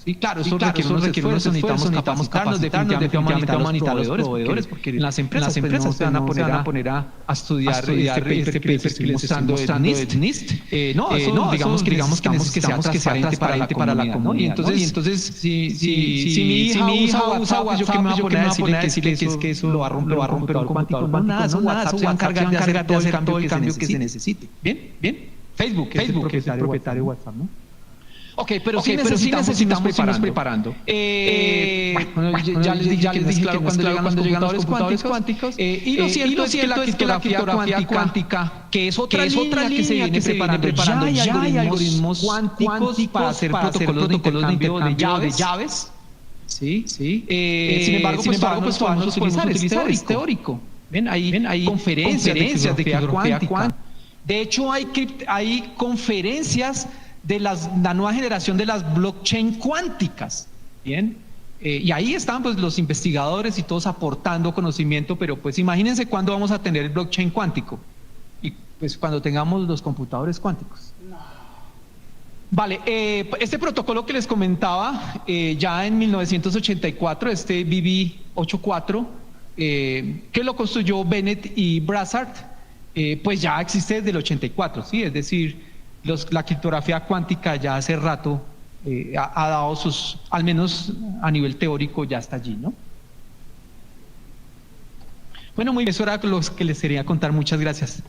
Sí, claro, eso requiere unos esfuerzos, necesitamos capacitarnos, definitivamente vamos a necesitar los proveedores, porque las empresas se van a poner a estudiar este paper que estoy mostrando de NIST. Digamos que sea transparente para la comunidad. Y entonces, si mi hija usa WhatsApp, yo que me voy a poner a decirle que eso lo va a romper un computador. No, nada, eso va a encargar de hacer todo el cambio que se necesite. Bien. Facebook es el propietario de WhatsApp, ¿no? Ok, pero sí necesitamos irnos preparando. Ya les dije claro cuando llegan los computadores cuánticos. Y lo cierto es que la criptografía cuántica, que es otra línea que se viene preparando, ya hay algoritmos cuánticos para hacer protocolos de intercambio de llaves. ¿sí? Sin embargo, pues todavía no se podemos utilizar, es teórico. Ven, hay conferencias de criptografía cuántica. De hecho, hay conferencias de la nueva generación de las blockchain cuánticas, ¿bien? Y ahí están pues los investigadores y todos aportando conocimiento, pero pues imagínense cuándo vamos a tener el blockchain cuántico, y pues cuando tengamos los computadores cuánticos. Vale, este protocolo que les comentaba, ya en 1984, este BB84, que lo construyó Bennett y Brassard, pues ya existe desde el 84, ¿sí? Es decir, la criptografía cuántica ya hace rato ha dado sus, al menos a nivel teórico, ya está allí, ¿no? Bueno, muy bien, eso era lo que les quería contar. Muchas gracias.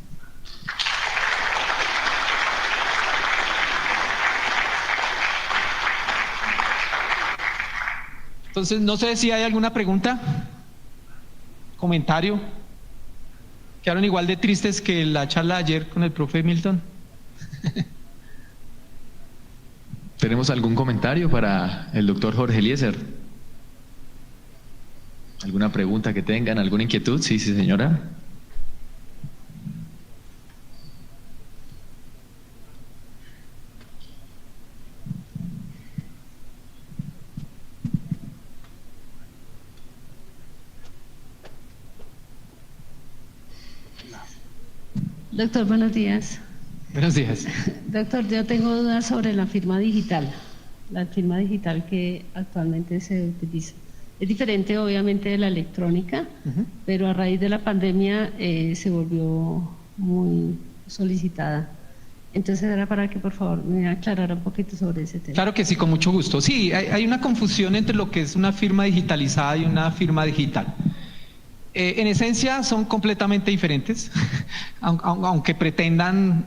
Entonces, no sé si hay alguna pregunta, comentario. ¿Quedaron igual de tristes que la charla de ayer con el profe Milton? ¿Tenemos algún comentario para el doctor Jorge Eliezer? ¿Alguna pregunta que tengan? ¿Alguna inquietud? Sí, señora. Doctor, buenos días. Buenos días. Doctor, yo tengo dudas sobre la firma digital que actualmente se utiliza. Es diferente obviamente de la electrónica, pero a raíz de la pandemia se volvió muy solicitada. Entonces era para que por favor me aclarara un poquito sobre ese tema. Claro que sí, con mucho gusto. Sí, hay una confusión entre lo que es una firma digitalizada y una firma digital. En esencia son completamente diferentes, aunque pretendan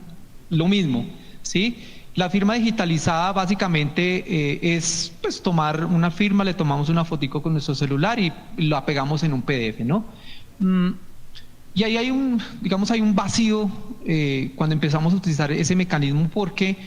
lo mismo, ¿sí? La firma digitalizada básicamente es pues tomar una firma, le tomamos una fotico con nuestro celular y la pegamos en un PDF, ¿no? Y ahí hay hay un vacío cuando empezamos a utilizar ese mecanismo, porque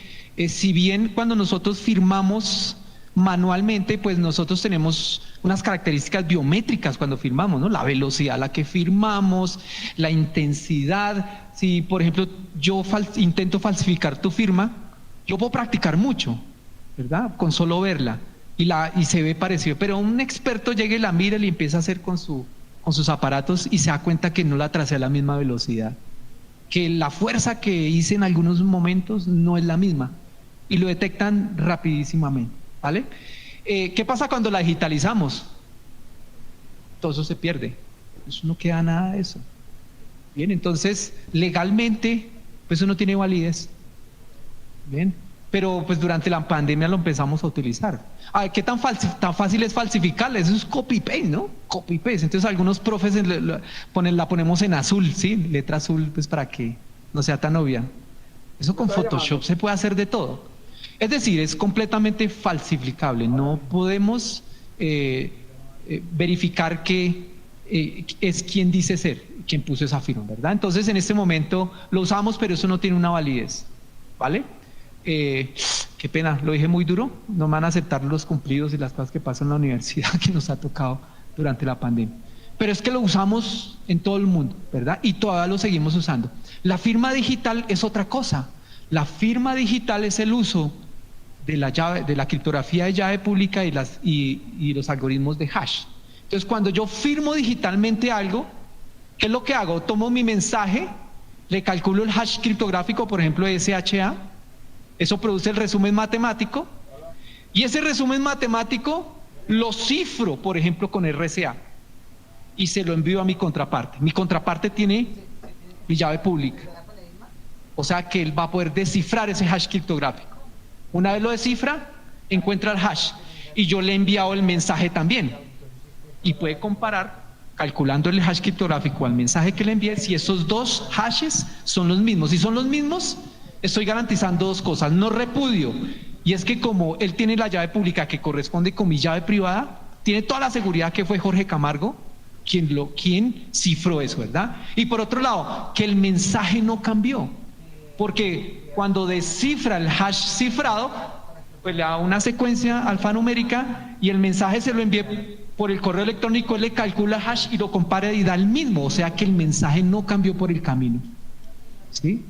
si bien cuando nosotros firmamos manualmente, pues nosotros tenemos unas características biométricas cuando firmamos, ¿no? La velocidad a la que firmamos, la intensidad. Si, por ejemplo, yo intento falsificar tu firma, yo puedo practicar mucho, ¿verdad? Con solo verla y se ve parecido, pero un experto llega y la mira y le empieza a hacer con sus aparatos y se da cuenta que no la tracé a la misma velocidad, que la fuerza que hice en algunos momentos no es la misma y lo detectan rapidísimamente, ¿vale? ¿Qué pasa cuando la digitalizamos? Todo eso se pierde, eso no queda nada de eso. Bien, entonces legalmente pues eso no tiene validez. Bien, pero pues durante la pandemia lo empezamos a utilizar. ¿Qué tan fácil es falsificarla? Eso es copy-paste, ¿no? Copy-paste. Entonces algunos profes la ponemos en azul, ¿sí? Letra azul, pues para que no sea tan obvia. Eso con Photoshop se puede hacer de todo. Es decir, es completamente falsificable. No podemos verificar que es quien dice ser, quien puso esa firma, ¿verdad? Entonces en este momento lo usamos, pero eso no tiene una validez, ¿vale? Qué pena, lo dije muy duro. No me van a aceptar los cumplidos y las cosas que pasan en la universidad que nos ha tocado durante la pandemia. Pero es que lo usamos en todo el mundo, ¿verdad? Y todavía lo seguimos usando. La firma digital es otra cosa. La firma digital es el uso de la llave, de la criptografía de llave pública y los algoritmos de hash. Entonces, cuando yo firmo digitalmente algo, ¿qué es lo que hago? Tomo mi mensaje, le calculo el hash criptográfico, por ejemplo, SHA. Eso produce el resumen matemático, y ese resumen matemático lo cifro, por ejemplo, con RSA y se lo envío a mi contraparte. Mi contraparte tiene mi llave pública, o sea que él va a poder descifrar ese hash criptográfico. Una vez lo descifra, encuentra el hash y yo le he enviado el mensaje también, y puede comparar, calculando el hash criptográfico al mensaje que le envié, si esos dos hashes son los mismos. Si son los mismos, estoy garantizando dos cosas: no repudio, y es que como él tiene la llave pública que corresponde con mi llave privada, tiene toda la seguridad que fue Jorge Camargo quien cifró eso, ¿verdad? Y por otro lado, que el mensaje no cambió, porque cuando descifra el hash cifrado, pues le da una secuencia alfanumérica y el mensaje se lo envíe por el correo electrónico, él le calcula hash y lo compara y da el mismo, o sea que el mensaje no cambió por el camino. ¿Sí?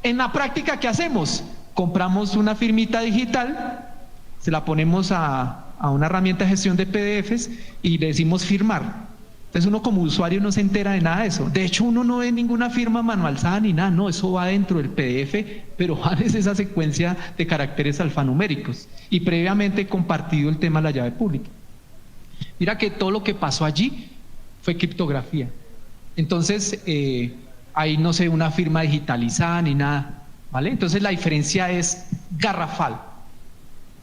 En la práctica, ¿qué hacemos? Compramos una firmita digital, se la ponemos a una herramienta de gestión de PDFs y le decimos firmar. Entonces uno como usuario no se entera de nada de eso. De hecho, uno no ve ninguna firma manualizada ni nada, no, eso va dentro del PDF, pero va desde esa secuencia de caracteres alfanuméricos y previamente compartido el tema de la llave pública. Mira que todo lo que pasó allí fue criptografía. Entonces, ahí no sé, una firma digitalizada ni nada, ¿vale? Entonces la diferencia es garrafal,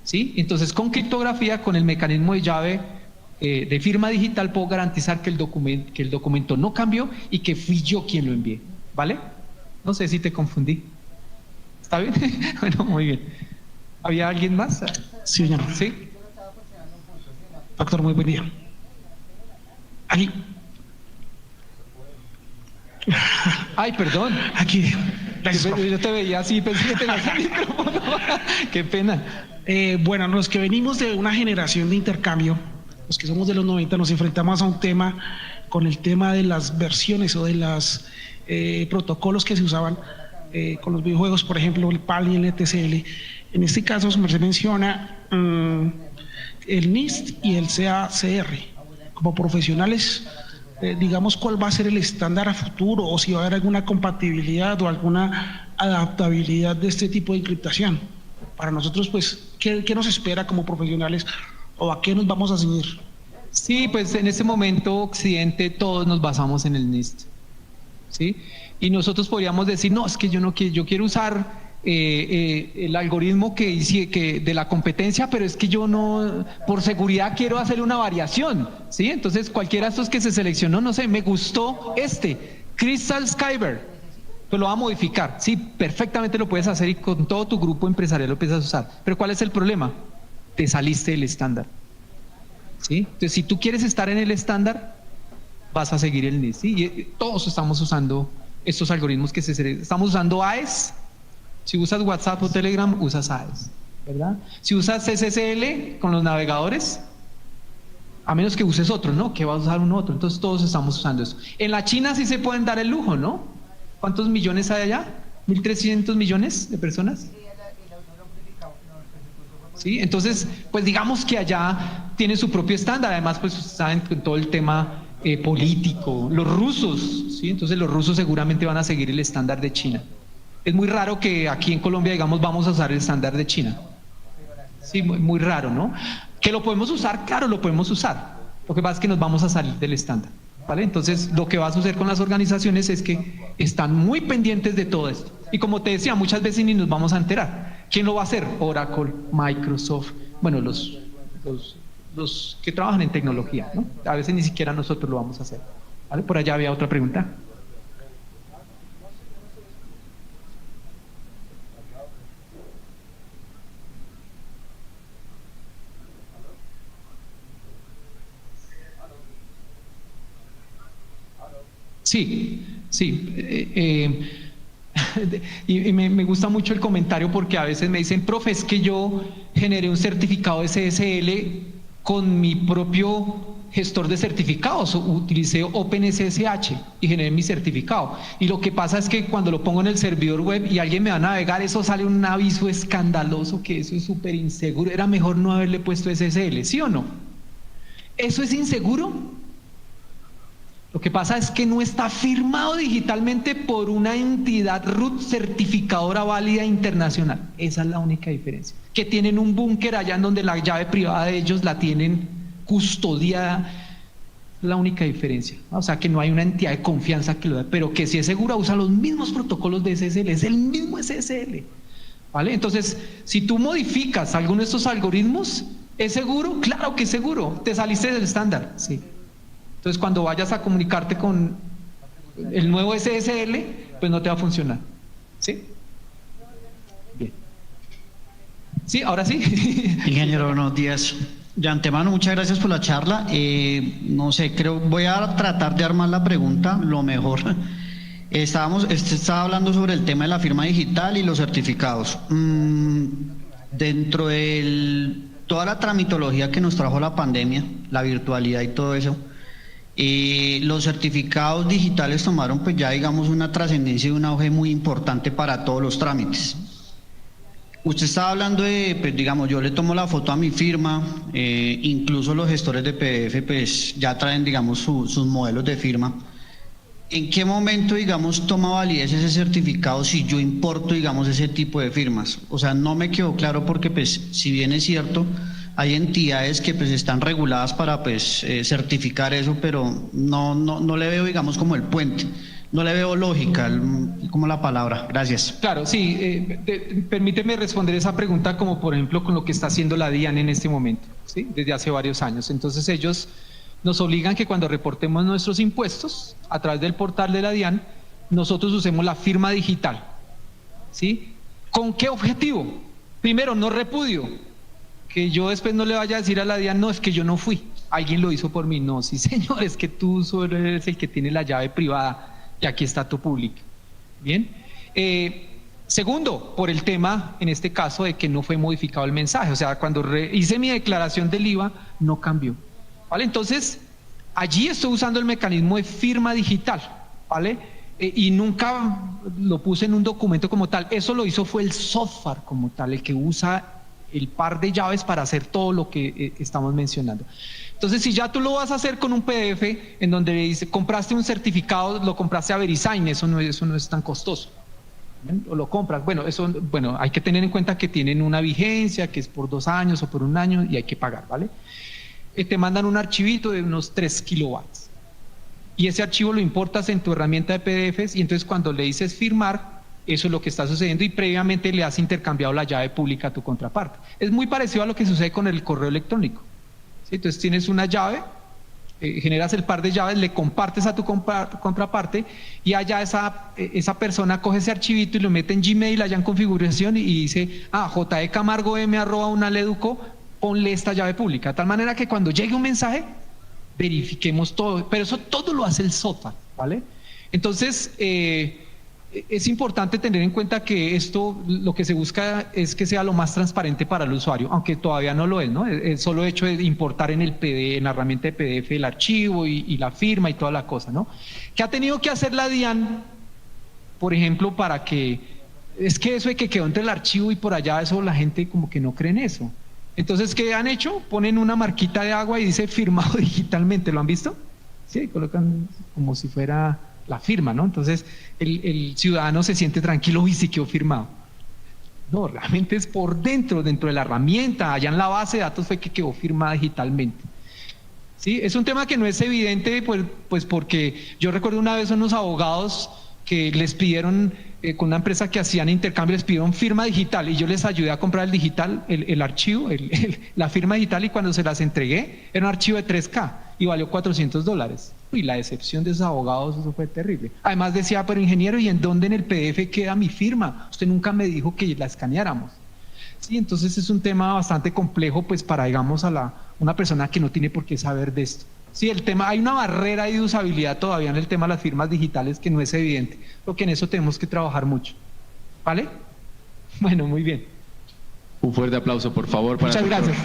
¿sí? Entonces con criptografía, con el mecanismo de llave de firma digital, puedo garantizar que el documento no cambió y que fui yo quien lo envié, ¿vale? No sé si te confundí. ¿Está bien? Bueno, muy bien. ¿Había alguien más? Sí, señor. ¿Sí? Doctor, muy buen día. Aquí. Ay, perdón. Aquí. Gracias, profe. Yo te veía así, pensé que tenías el micrófono. Qué pena. Bueno, los que venimos de una generación de intercambio, los que somos de los 90, nos enfrentamos a un tema con el tema de las versiones o de los protocolos que se usaban con los videojuegos, por ejemplo, el PAL y el TCL. En este caso, se menciona el NIST y el CACR. Como profesionales, digamos, ¿cuál va a ser el estándar a futuro o si va a haber alguna compatibilidad o alguna adaptabilidad de este tipo de encriptación? Para nosotros, pues, ¿qué nos espera como profesionales o a qué nos vamos a ceñir? Sí, pues en este momento Occidente todos nos basamos en el NIST, ¿sí? Y nosotros podríamos decir, no, es que yo quiero usar el algoritmo que de la competencia, pero es que yo no, por seguridad quiero hacer una variación, ¿sí? Entonces cualquiera de estos que se seleccionó, no sé, me gustó Crystal Skyber, pues lo va a modificar, sí, perfectamente lo puedes hacer y con todo tu grupo empresarial lo empiezas a usar, pero ¿cuál es el problema? Te saliste del estándar, ¿sí? Entonces si tú quieres estar en el estándar, vas a seguir el NIST, ¿sí? Y todos estamos usando estos algoritmos estamos usando AES. Si usas WhatsApp o Telegram, usas AES, ¿verdad? Si usas SSL con los navegadores, a menos que uses otro, ¿no? Que vas a usar uno otro. Entonces todos estamos usando eso. En la China sí se pueden dar el lujo, ¿no? ¿Cuántos millones hay allá? ¿1.300 millones de personas? Sí, entonces, pues digamos que allá tienen su propio estándar. Además, pues saben con todo el tema político. Los rusos, ¿sí? Entonces los rusos seguramente van a seguir el estándar de China. Es muy raro que aquí en Colombia, digamos, vamos a usar el estándar de China. Sí, muy raro, ¿no? ¿Que lo podemos usar? Claro, lo podemos usar. Lo que pasa es que nos vamos a salir del estándar, ¿vale? Entonces, lo que va a suceder con las organizaciones es que están muy pendientes de todo esto. Y como te decía, muchas veces ni nos vamos a enterar. ¿Quién lo va a hacer? Oracle, Microsoft, bueno, los que trabajan en tecnología, ¿no? A veces ni siquiera nosotros lo vamos a hacer, ¿vale? Por allá había otra pregunta. Sí, sí. Y me gusta mucho el comentario porque a veces me dicen, profe, es que yo generé un certificado SSL con mi propio gestor de certificados, utilicé OpenSSH y generé mi certificado. Y lo que pasa es que cuando lo pongo en el servidor web y alguien me va a navegar, eso sale un aviso escandaloso que eso es súper inseguro. Era mejor no haberle puesto SSL, ¿sí o no? ¿Eso es inseguro? Lo que pasa es que no está firmado digitalmente por una entidad root certificadora válida internacional. Esa es la única diferencia. Que tienen un búnker allá en donde la llave privada de ellos la tienen custodiada. La única diferencia. O sea, que no hay una entidad de confianza que lo da, pero que si es segura usa los mismos protocolos de SSL, es el mismo SSL. ¿Vale? Entonces, si tú modificas alguno de estos algoritmos, ¿es seguro? Claro que es seguro. ¿Te saliste del estándar? Sí. Entonces, cuando vayas a comunicarte con el nuevo SSL, pues no te va a funcionar. ¿Sí? Bien. Sí, ahora sí. Ingeniero, buenos días. De antemano, muchas gracias por la charla. No sé, voy a tratar de armar la pregunta lo mejor. Estaba hablando sobre el tema de la firma digital y los certificados. dentro de toda la tramitología que nos trajo la pandemia, la virtualidad y todo eso, los certificados digitales tomaron pues ya digamos una trascendencia y un auge muy importante para todos los trámites. Usted estaba hablando de, pues digamos, yo le tomo la foto a mi firma, incluso los gestores de PDF pues ya traen digamos sus modelos de firma. ¿En qué momento digamos toma validez ese certificado si yo importo digamos ese tipo de firmas? O sea, no me quedó claro porque pues si bien es cierto, hay entidades que pues están reguladas para pues certificar eso, pero no le veo digamos como el puente. No le veo lógica, como la palabra. Gracias. Claro, sí. Permíteme responder esa pregunta como por ejemplo con lo que está haciendo la DIAN en este momento, ¿sí? Desde hace varios años. Entonces ellos nos obligan que cuando reportemos nuestros impuestos a través del portal de la DIAN, nosotros usemos la firma digital, ¿sí? ¿Con qué objetivo? Primero, no repudio. Que yo después no le vaya a decir a la DIAN, no, es que yo no fui, alguien lo hizo por mí. No, sí señor, es que tú solo eres el que tiene la llave privada. Y aquí está tu público. Bien. Segundo, por el tema, en este caso, de que no fue modificado el mensaje. O sea, cuando hice mi declaración del IVA, no cambió. ¿Vale? Entonces, allí estoy usando el mecanismo de firma digital. ¿Vale? Y nunca lo puse en un documento como tal. Eso lo hizo fue el software como tal, el que usa el par de llaves para hacer todo lo que estamos mencionando. Entonces, si ya tú lo vas a hacer con un PDF en donde dice, compraste un certificado, lo compraste a VeriSign, eso no es tan costoso. ¿Bien? O lo compras, bueno, hay que tener en cuenta que tienen una vigencia, que es por 2 años o por 1 año y hay que pagar, ¿vale? Te mandan un archivito de unos 3 kilobits. Y ese archivo lo importas en tu herramienta de PDFs y entonces cuando le dices firmar, eso es lo que está sucediendo y previamente le has intercambiado la llave pública a tu contraparte. Es muy parecido a lo que sucede con el correo electrónico. Entonces tienes una llave, generas el par de llaves, le compartes a tu contraparte y allá esa persona coge ese archivito y lo mete en Gmail allá en configuración y dice, j.camargo.m@unaleduco, ponle esta llave pública, de tal manera que cuando llegue un mensaje, verifiquemos todo, pero eso todo lo hace el software, ¿vale? Entonces, es importante tener en cuenta que esto lo que se busca es que sea lo más transparente para el usuario, aunque todavía no lo es, ¿no? El solo hecho de importar en la herramienta de PDF el archivo y la firma y toda la cosa, ¿no? ¿Qué ha tenido que hacer la DIAN, por ejemplo, para que, es que eso de que quedó entre el archivo y por allá, eso la gente como que no cree en eso? Entonces, ¿qué han hecho? Ponen una marquita de agua y dice firmado digitalmente, ¿lo han visto? Sí, colocan como si fuera la firma, ¿no? Entonces el ciudadano se siente tranquilo y sí quedó firmado. No, realmente es por dentro de la herramienta, allá en la base de datos fue que quedó firmada digitalmente. Sí, es un tema que no es evidente, pues porque yo recuerdo una vez unos abogados que les pidieron, con una empresa que hacían intercambio, les pidieron firma digital y yo les ayudé a comprar el digital, el archivo, la firma digital, y cuando se las entregué era un archivo de 3K y valió $400. Y la decepción de esos abogados, eso fue terrible. Además decía, pero ingeniero, ¿y en dónde en el PDF queda mi firma? Usted nunca me dijo que la escaneáramos. Sí, entonces es un tema bastante complejo, pues para, digamos, una persona que no tiene por qué saber de esto. Sí, el tema, hay una barrera de usabilidad todavía en el tema de las firmas digitales que no es evidente, porque en eso tenemos que trabajar mucho. ¿Vale? Bueno, muy bien. Un fuerte aplauso, por favor. Muchas gracias.